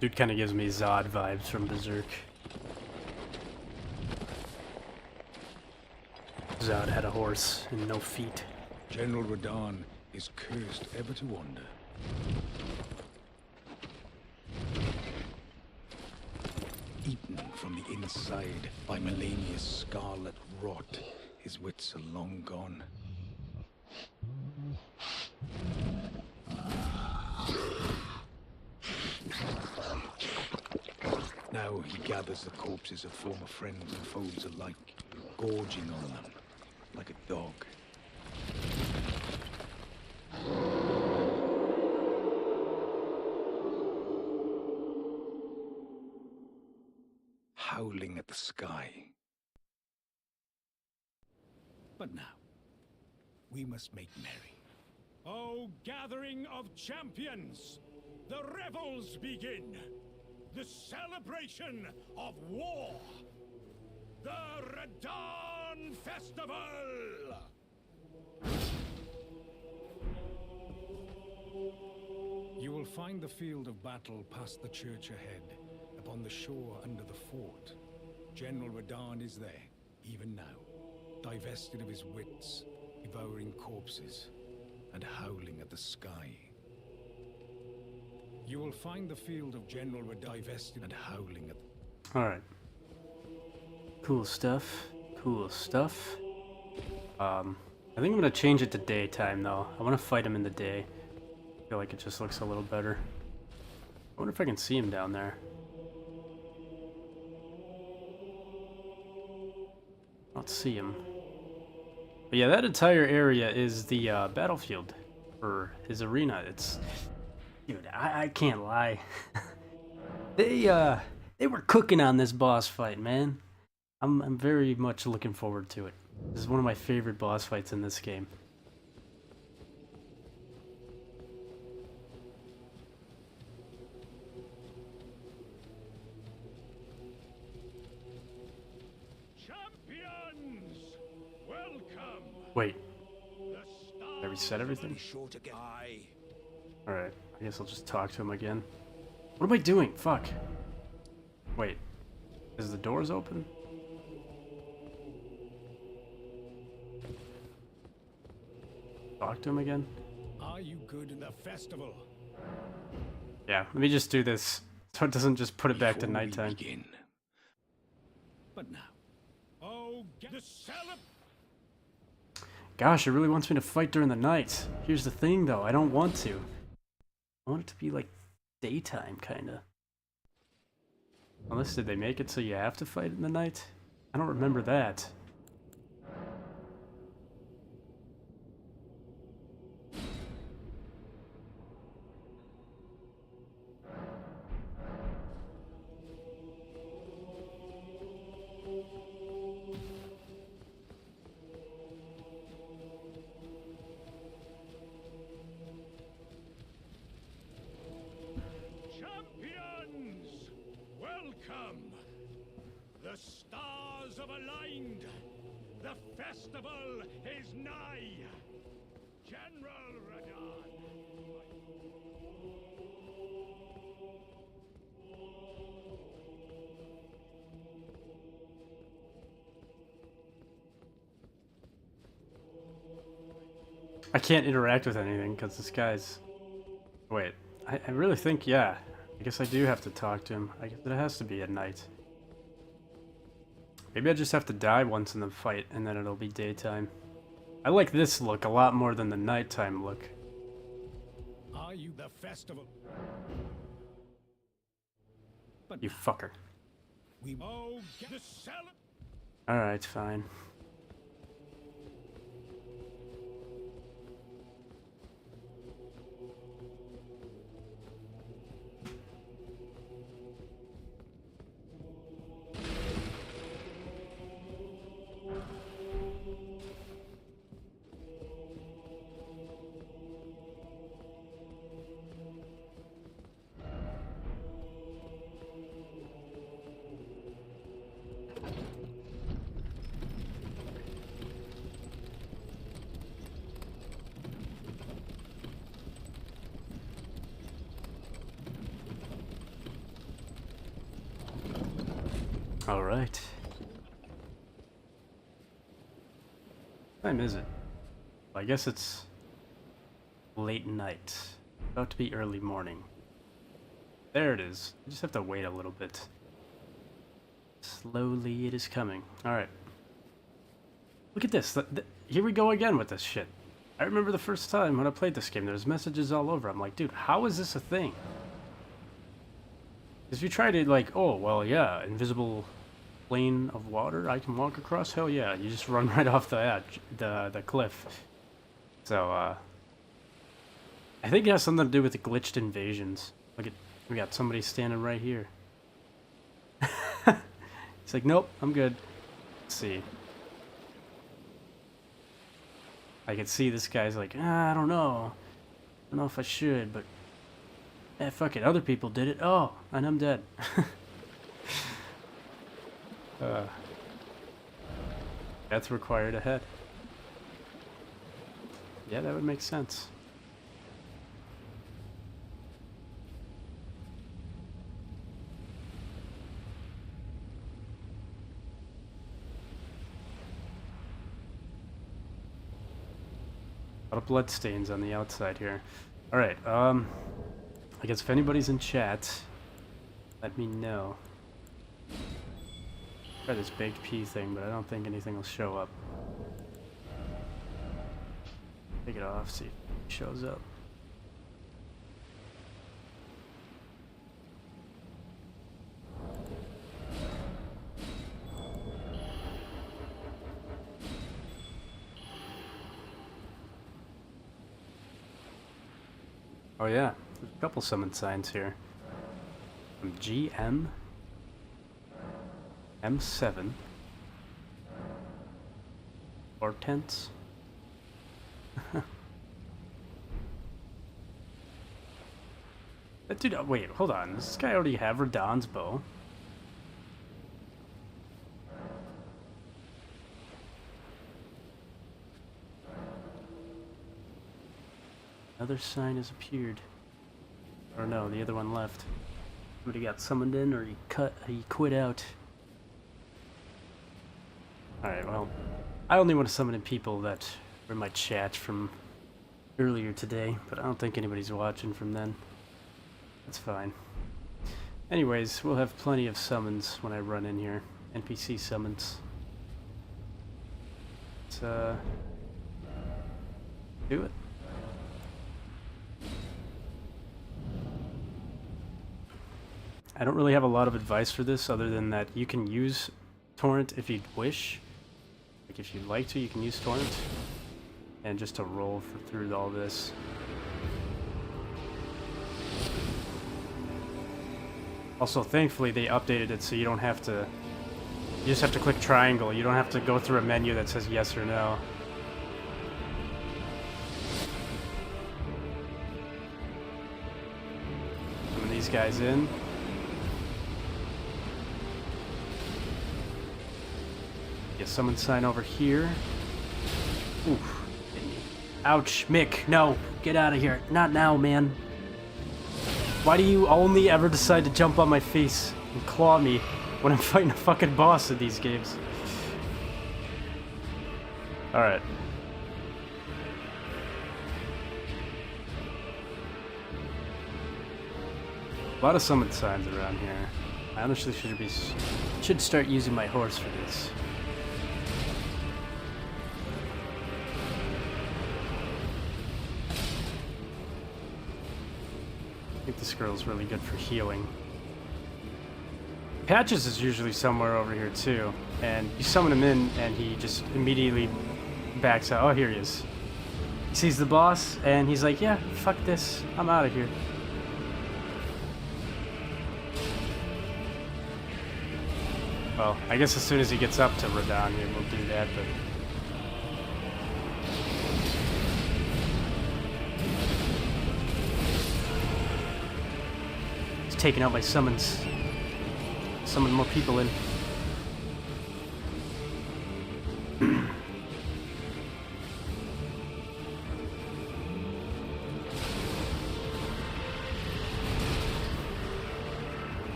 Dude kind of gives me Zod vibes from Berserk. Zod had a horse and no feet. General Radahn is cursed ever to wander. Eaten from the inside by Melania's scarlet rot, his wits are long gone. Now he gathers the corpses of former friends and foes alike, gorging on them like a dog. Howling at the sky. But now, we must make merry. O gathering of champions! The revels begin! The celebration of war! The Radahn Festival! You will find the field of battle past the church ahead, upon the shore under the fort. General Radahn is there, even now, divested of his wits, devouring corpses, and howling at the sky. You will find the field of General Radahn divested and howling at... Alright. Cool stuff. Cool stuff. I think I'm gonna change it to daytime though. I want to fight him in the day. I feel like it just looks a little better. I wonder if I can see him down there. Let's see him. But yeah, that entire area is the battlefield for his arena. It's, dude, I can't lie. They were cooking on this boss fight, man. I'm very much looking forward to it. This is one of my favorite boss fights in this game. Wait. Did I reset everything? Alright, I guess I'll just talk to him again. What am I doing? Fuck. Wait. Is the doors open? Talk to him again? Are you good in the festival? Yeah, let me just do this so it doesn't just put it back to nighttime. But now. Oh, get the celeb. Gosh, it really wants me to fight during the night. Here's the thing, though. I don't want to. I want it to be, like, daytime, kinda. Unless, did they make it so you have to fight in the night? I don't remember that. The stars have aligned. The festival is nigh. General Radon. I can't interact with anything because this guy's... Wait, I really think, yeah. I guess I do have to talk to him. I guess it has to be at night. Maybe I just have to die once in the fight, and then it'll be daytime. I like this look a lot more than the nighttime look. Are you the festival? But you fucker. We get the celeb. Alright, fine. Alright. What time is it? I guess it's late night. About to be early morning. There it is. I just have to wait a little bit. Slowly it is coming. Alright. Look at this. Here we go again with this shit. I remember the first time when I played this game, there's messages all over. I'm like, dude, how is this a thing? Because if you try to, like, oh, well, yeah, invisible plane of water I can walk across, hell yeah, you just run right off the edge, the cliff. So, I think it has something to do with the glitched invasions. Look at, we got somebody standing right here. He's like, nope, I'm good. Let's see. I can see this guy's like, I don't know. I don't know if I should, but eh, fuck it, other people did it. Oh, and I'm dead. Death required ahead. Yeah, that would make sense. A lot of blood stains on the outside here. Alright, I guess if anybody's in chat, let me know. Try this baked pea thing, but I don't think anything will show up. Take it off, see if it shows up. Oh yeah, there's a couple summon signs here. From GM M7 Portents. That dude, wait, hold on. Does this guy already have Radahn's bow? Another sign has appeared. Or no, the other one left. Somebody got summoned in, or he quit out. Alright, well, I only want to summon in people that were in my chat from earlier today, but I don't think anybody's watching from then. That's fine. Anyways, we'll have plenty of summons when I run in here. NPC summons. Let's, do it. I don't really have a lot of advice for this other than that you can use Torrent if you wish. Like if you'd like to, you can use Torrent. And just to roll through all this. Also, thankfully, they updated it so you don't have to... You just have to click triangle. You don't have to go through a menu that says yes or no. Summon these guys in. Get summon sign over here. Oof. Ouch, Mick, no. Get out of here. Not now, man. Why do you only ever decide to jump on my face and claw me when I'm fighting a fucking boss in these games? Alright. A lot of summon signs around here. I honestly should start using my horse for this. I think this girl's really good for healing. Patches is usually somewhere over here too, and you summon him in and he just immediately backs out. Oh, here he is. He sees the boss and he's like, yeah, fuck this, I'm out of here. Well, I guess as soon as he gets up to Radahn, he will do that, but... taking out my summons. Summon more people in.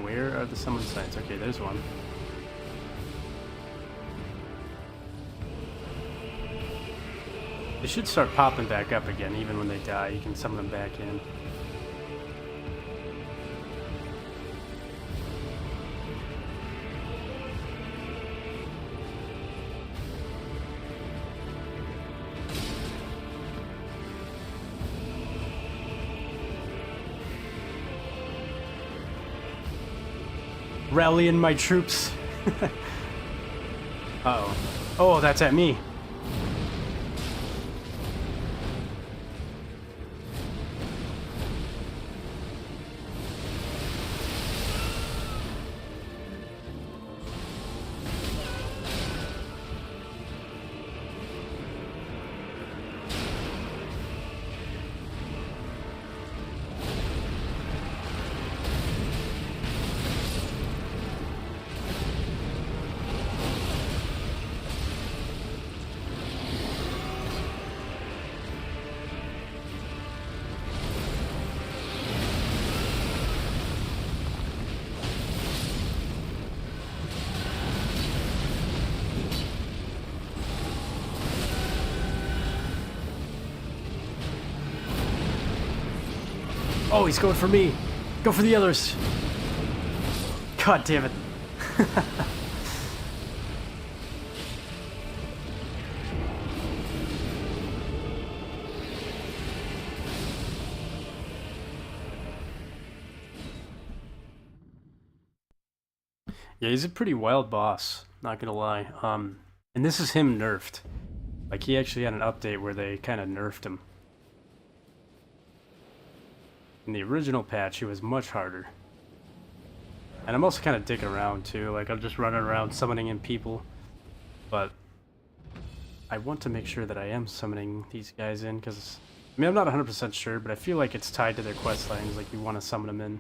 Where are the summon signs? Okay, there's one. They should start popping back up again, even when they die. You can summon them back in. Rallying my troops. Uh-oh. Oh, that's at me. Oh, he's going for me. Go for the others. God damn it. Yeah, he's a pretty wild boss, not gonna lie. And this is him nerfed. Like, he actually had an update where they kind of nerfed him. In the original patch, it was much harder. And I'm also kind of dicking around too, like I'm just running around summoning in people. But I want to make sure that I am summoning these guys in, because I mean, I'm not 100% sure, but I feel like it's tied to their quest lines, like you want to summon them in.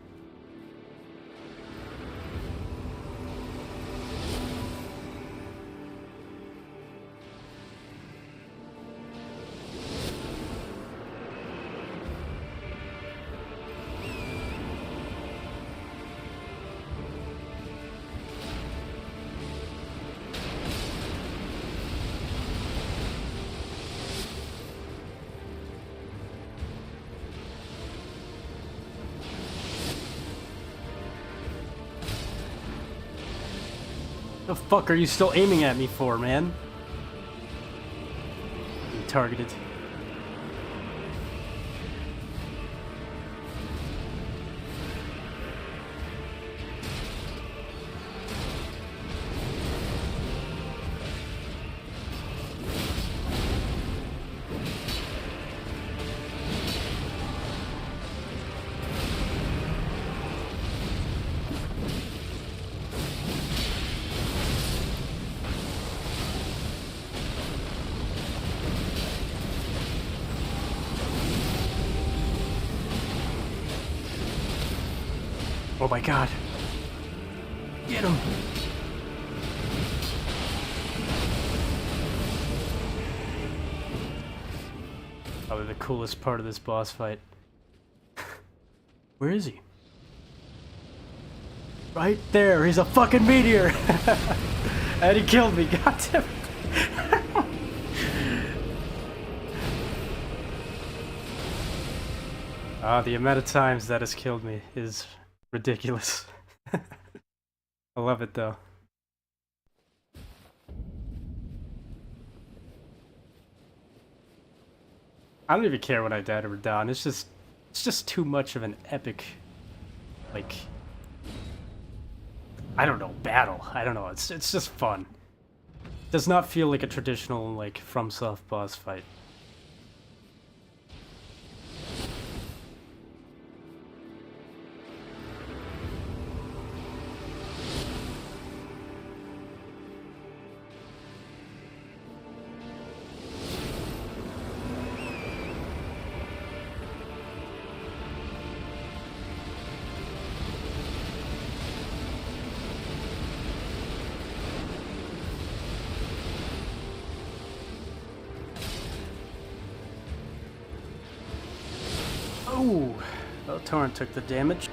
The fuck are you still aiming at me for, man? I'm targeted. Oh my god. Get him! Probably the coolest part of this boss fight. Where is he? Right there! He's a fucking meteor! And he killed me, god damn it! The amount of times that has killed me is ridiculous. I love it though. I don't even care when I die to Radahn. It's just too much of an epic, like, I don't know, battle. I don't know. It's just fun. It does not feel like a traditional like FromSoft boss fight. Oh, well, Torrent took the damage.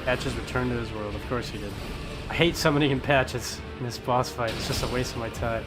Patches returned to his world, of course he did. I hate summoning in Patches in this boss fight, it's just a waste of my time.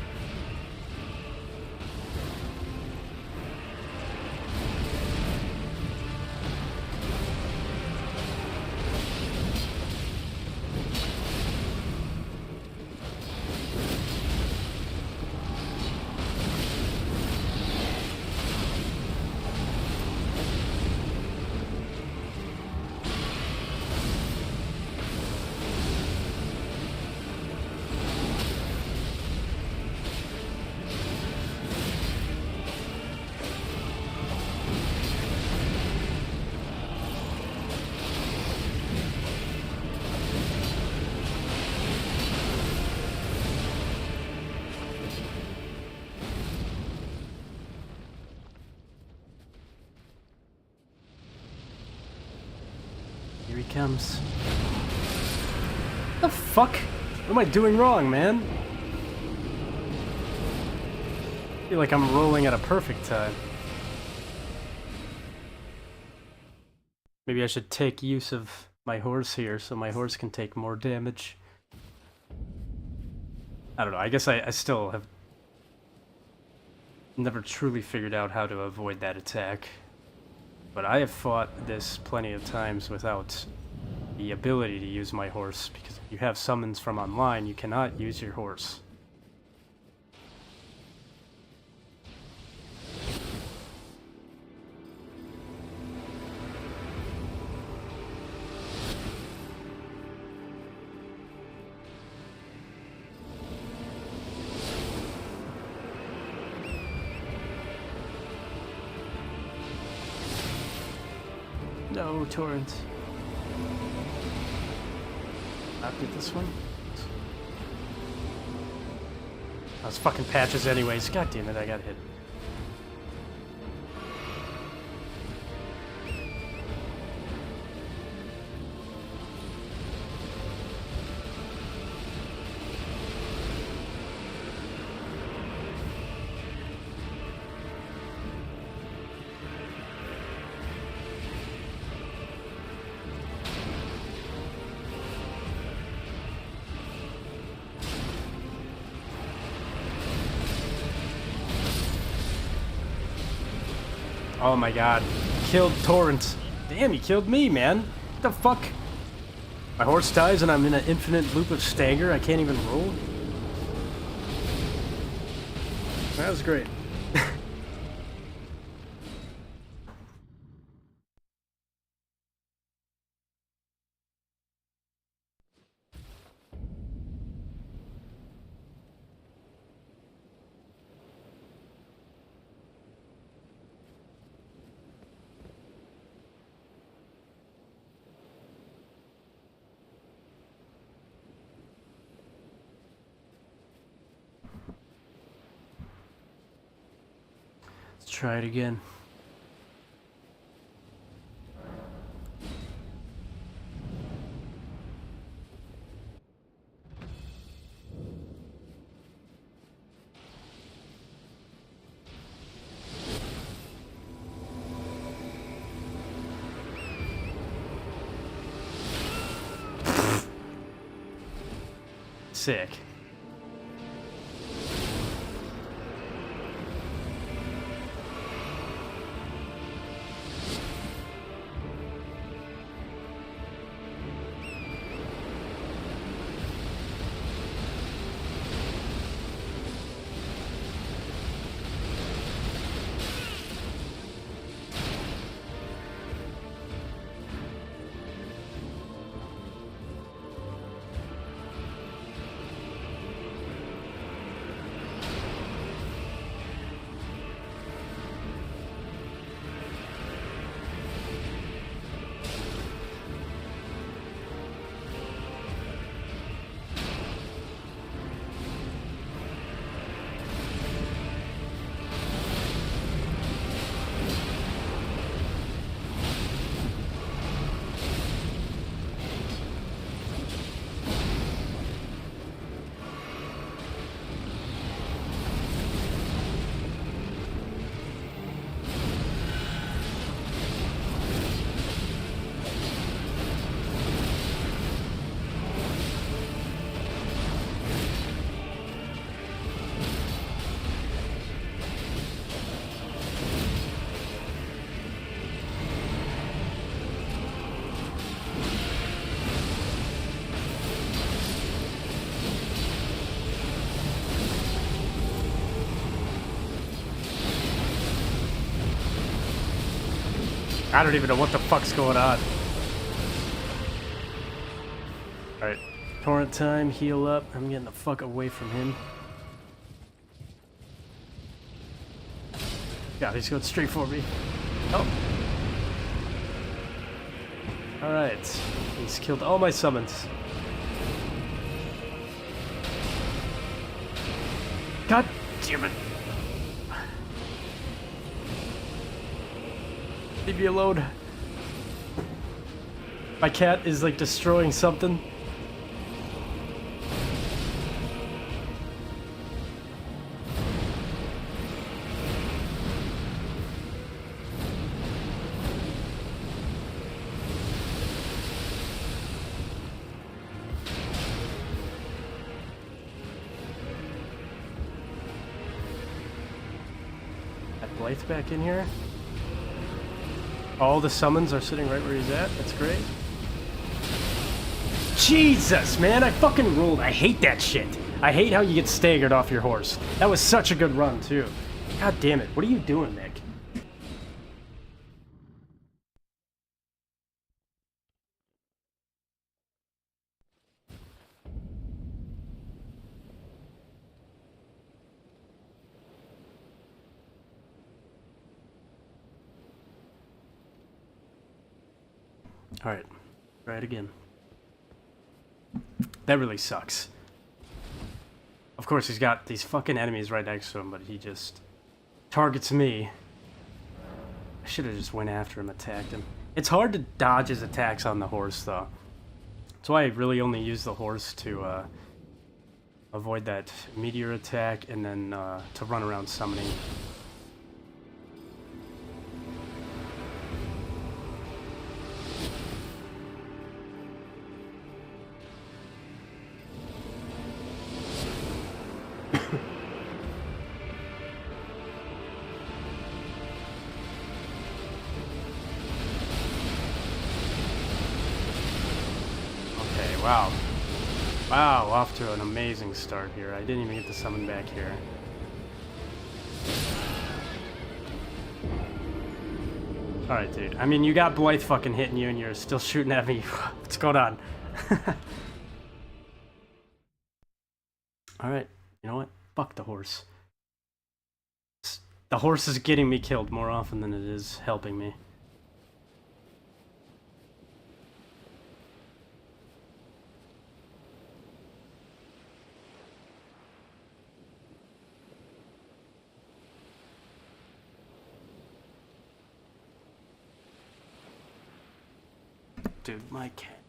Here he comes. The fuck? What am I doing wrong, man? I feel like I'm rolling at a perfect time. Maybe I should take use of my horse here so my horse can take more damage. I don't know, I guess I still have never truly figured out how to avoid that attack. But I have fought this plenty of times without the ability to use my horse, because if you have summons from online, you cannot use your horse. go, Torrent. Not get this one. I was fucking patches anyways. God damn it, I got hit. Oh my god. Killed Torrent. Damn, he killed me, man. What the fuck? My horse dies and I'm in an infinite loop of stagger. I can't even roll. That was great. Let's try it again. Sick. I don't even know what the fuck's going on. Alright. Torrent time, heal up. I'm getting the fuck away from him. God, he's going straight for me. Oh. Alright. He's killed all my summons. God damn it. Leave me alone. My cat is like destroying something. Got Blythe back in here. All the summons are sitting right where he's at. That's great. Jesus, man, I fucking ruled. I hate that shit. I hate how you get staggered off your horse. That was such a good run, too. God damn it. What are you doing, Nick? Alright, try it again. That really sucks. Of course, he's got these fucking enemies right next to him, but he just targets me. I should have just went after him, attacked him. It's hard to dodge his attacks on the horse, though. That's why I really only use the horse to avoid that meteor attack and then to run around summoning. Wow. Wow, off to an amazing start here. I didn't even get to summon back here. Alright, dude. I mean, you got Blythe fucking hitting you and you're still shooting at me. What's going on? Alright, you know what? Fuck the horse. The horse is getting me killed more often than it is helping me. Dude, my cat.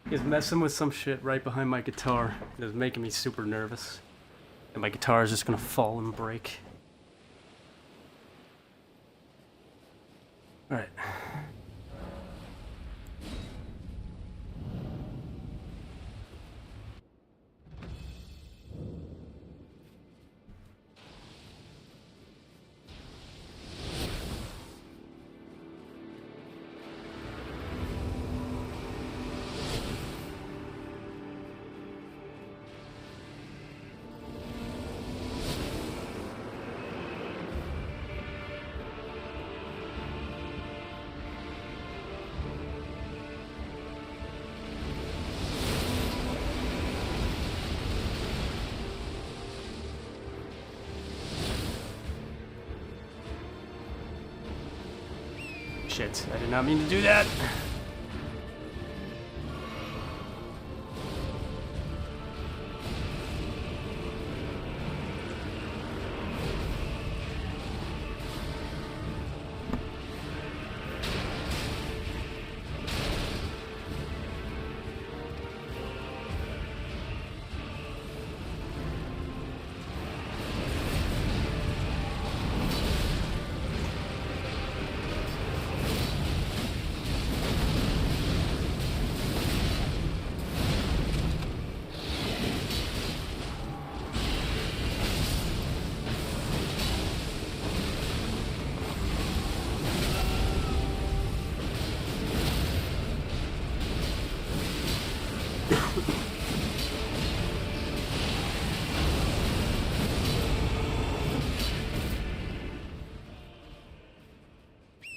He's messing with some shit right behind my guitar. It was making me super nervous. And my guitar is just gonna fall and break. Alright. Shit, I did not mean to do that.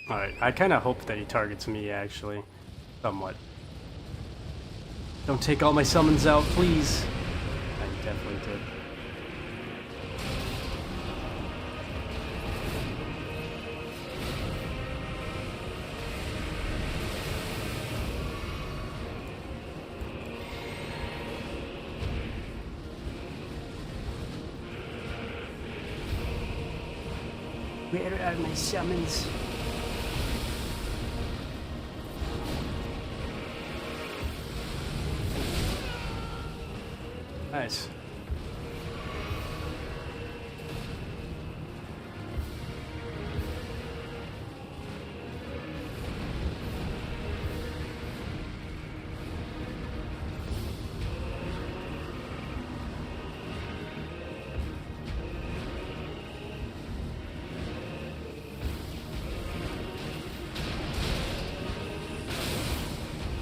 Alright, I kind of hope that he targets me, actually. Somewhat. Don't take all my summons out, please. I definitely did. Where are my summons? Nice.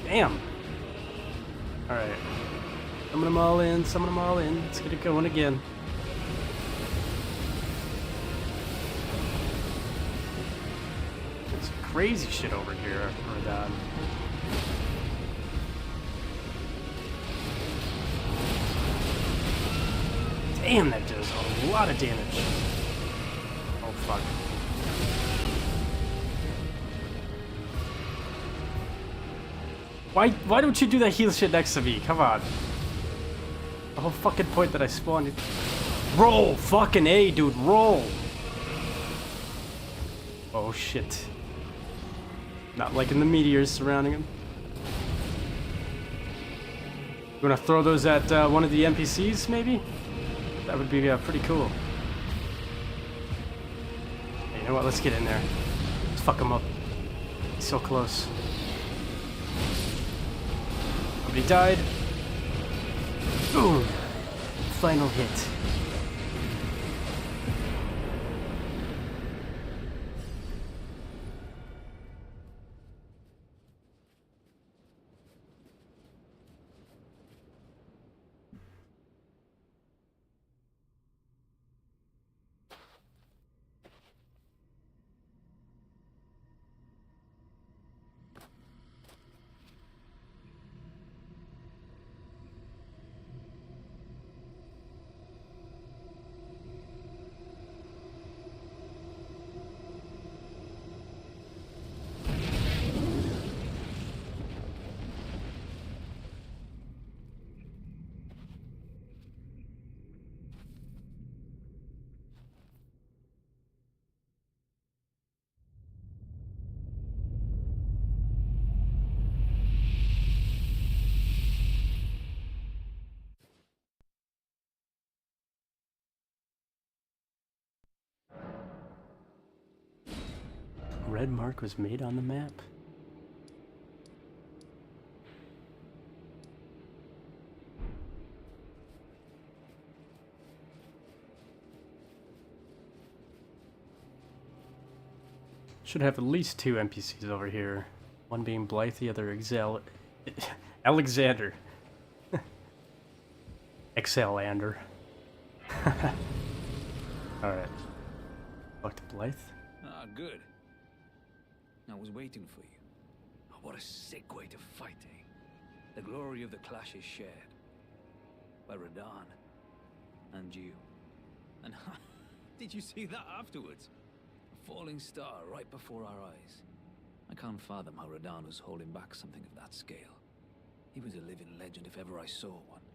Damn. All right. Summon them all in, summon them all in. Let's get it going again. There's crazy shit over here, Radon. Damn, that does a lot of damage. Oh, fuck. Why don't you do that heal shit next to me? Come on. The whole fucking point that I spawned. Roll! Fucking A, dude, roll! Oh, shit. Not liking the meteors surrounding him. You wanna throw those at one of the NPCs, maybe? That would be pretty cool. Hey, you know what? Let's get in there. Let's fuck him up. He's so close. Nobody died. Boom! Final hit. Red mark was made on the map. Should have at least 2 NPCs over here. One being Blythe, the other Alexander. Xalander. Alright. Talk to Blythe. Ah, good. I was waiting for you. Oh, what a sick way to fight, eh? The glory of the clash is shared. By Radahn. And you. And did you see that afterwards? A falling star right before our eyes. I can't fathom how Radahn was holding back something of that scale. He was a living legend if ever I saw one.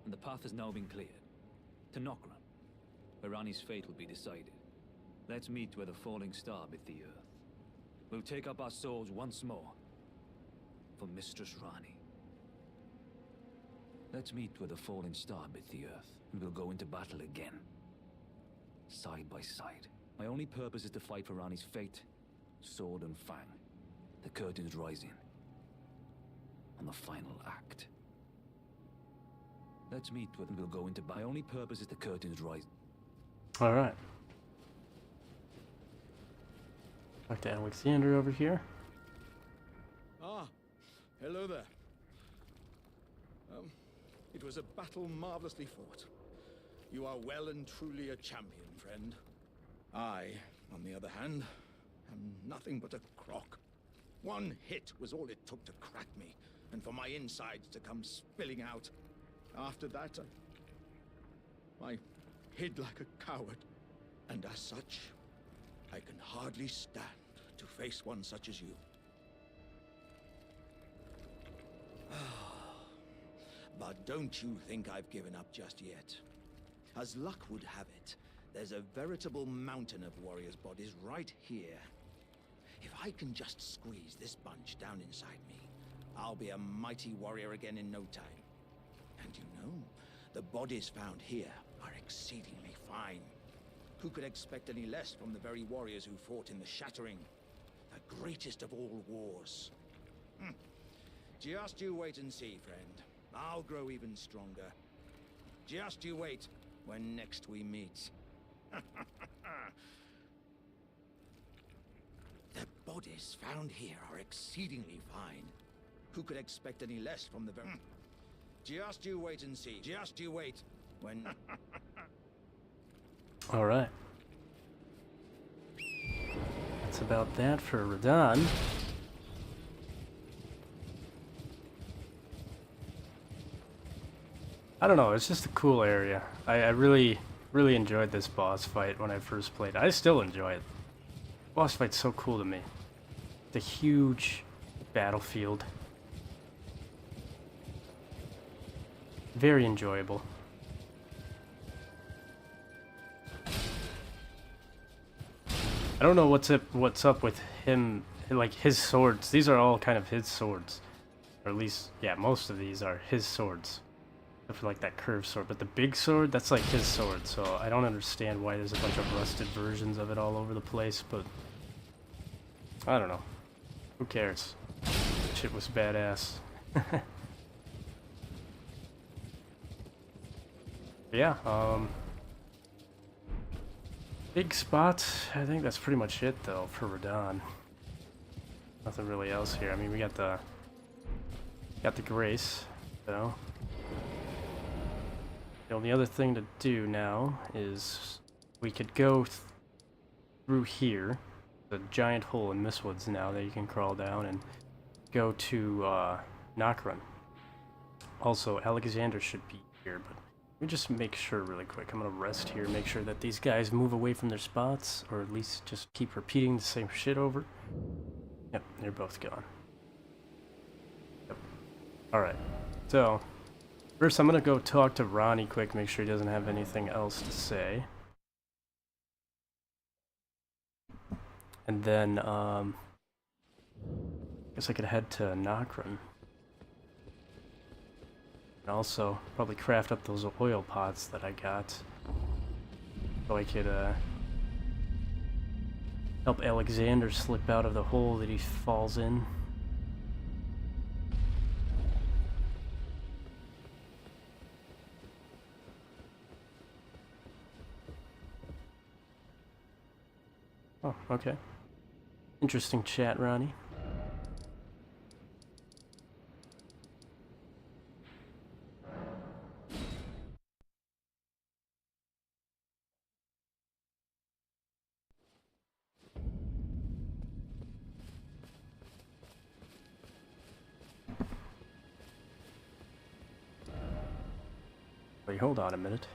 And the path has now been cleared. To Nokran, where Ranni's fate will be decided. Let's meet where the falling star bit the earth. We'll take up our swords once more. For Mistress Ranni. Let's meet where the falling star bit the earth, and we'll go into battle again. Side by side. My only purpose is to fight for Ranni's fate, sword and fang. The curtain's rising. On the final act. Let's meet where we'll go into battle. My only purpose is the curtain's rising. Alright. Talk to Alexander over here. Ah, hello there. It was a battle marvelously fought. You are well and truly a champion, friend. I, on the other hand, am nothing but a crock. One hit was all it took to crack me, and for my insides to come spilling out. After that, I hid like a coward. And as such, I can hardly stand to face one such as you. But don't you think I've given up just yet. As luck would have it, there's a veritable mountain of warriors' bodies right here. If I can just squeeze this bunch down inside me, I'll be a mighty warrior again in no time. And you know, the bodies found here are exceedingly fine. Who could expect any less from the very warriors who fought in the Shattering, the greatest of all wars? Just you wait and see, friend. I'll grow even stronger. Just you wait when next we meet. The bodies found here are exceedingly fine. Who could expect any less from the very... Just you wait and see. Just you wait when... Alright. That's about that for Radahn. I don't know, it's just a cool area. I really enjoyed this boss fight when I first played. I still enjoy it. Boss fight's so cool to me. The huge battlefield. Very enjoyable. I don't know what's up with him, like his swords. These are all kind of his swords. Or at least, yeah, most of these are his swords. Except for like that curved sword. But the big sword, that's like his sword. So I don't understand why there's a bunch of rusted versions of it all over the place, but I don't know. Who cares? Shit was badass. Yeah, big spot. I think that's pretty much it though for Radahn. Nothing really else here. I mean, we got the Grace, so the only other thing to do now is we could go through here, the giant hole in Mistwoods now that you can crawl down, and go to Nokron. Also, Alexander should be here, but let me just make sure really quick. I'm gonna rest here, make sure that these guys move away from their spots, or at least just keep repeating the same shit over. Yep, they're both gone. Yep. Alright, so first I'm gonna go talk to Ronnie quick, make sure he doesn't have anything else to say. And then, I guess I could head to Nokron. And also, probably craft up those oil pots that I got. So I could, help Alexander slip out of the hole that he falls in. Oh, okay. Interesting chat, Ronnie. Wait, hold on a minute.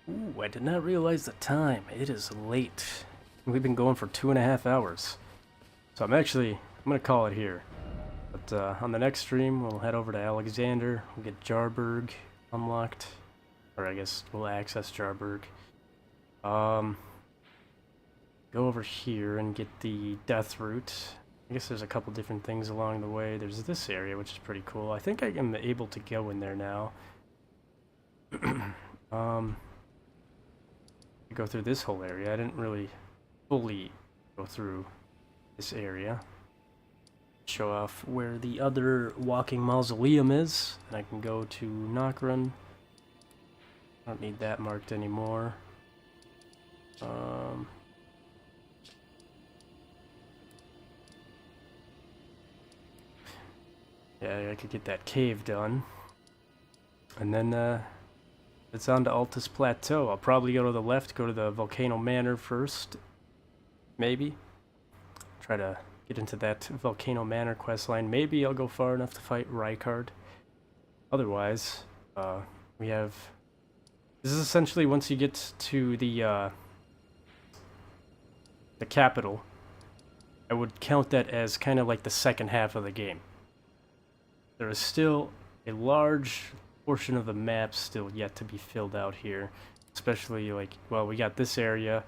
Ooh, I did not realize the time. It is late. We've been going for 2.5 hours. So I'm gonna call it here. But on the next stream, we'll head over to Alexander. We'll get Jarburg unlocked. Or I guess we'll access Jarburg. Go over here and get the Death Root. I guess there's a couple different things along the way. There's this area, which is pretty cool. I think I am able to go in there now. Go through this whole area. I didn't really fully go through this area. Show off where the other walking mausoleum is. And I can go to Nokron. I don't need that marked anymore. Yeah, I could get that cave done. And then, it's on to Altus Plateau. I'll probably go to the left, go to the Volcano Manor first. Maybe. Try to get into that Volcano Manor questline. Maybe I'll go far enough to fight Rykard. Otherwise, we have... This is essentially once you get to the capital. I would count that as kind of like the second half of the game. There is still a large portion of the map still yet to be filled out here. Especially like, well, we got this area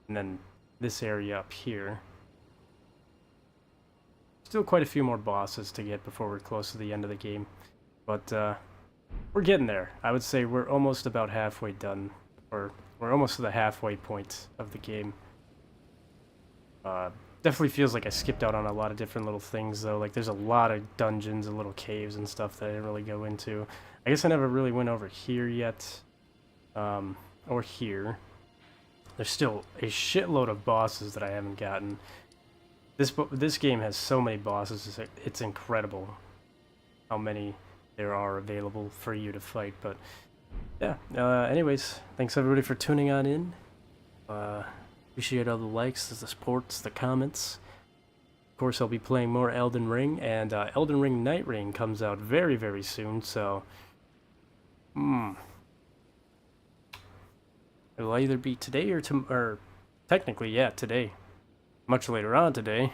and then this area up here. Still quite a few more bosses to get before we're close to the end of the game. But we're getting there. I would say we're almost about halfway done. Or we're almost to the halfway point of the game. Definitely feels like I skipped out on a lot of different little things though. Like there's a lot of dungeons and little caves and stuff that I didn't really go into. I guess I never really went over here yet. Or here. There's still a shitload of bosses that I haven't gotten. This game has so many bosses, it's incredible how many there are available for you to fight. But yeah, anyways, thanks everybody for tuning on in. Appreciate all the likes, the supports, the comments. Of course, I'll be playing more Elden Ring, and Elden Ring Night Ring comes out very, very soon, so It'll either be today or technically, yeah, today. Much later on today.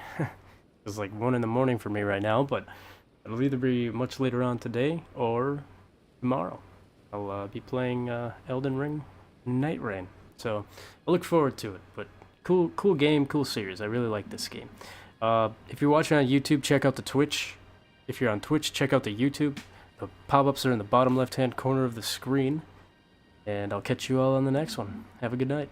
It's like 1 in the morning for me right now, but it'll either be much later on today or tomorrow. I'll be playing Elden Ring Night Rain. So I look forward to it. But cool game, cool series. I really like this game. If you're watching on YouTube, check out the Twitch. If you're on Twitch, check out the YouTube. The pop-ups are in the bottom left-hand corner of the screen. And I'll catch you all on the next one. Have a good night.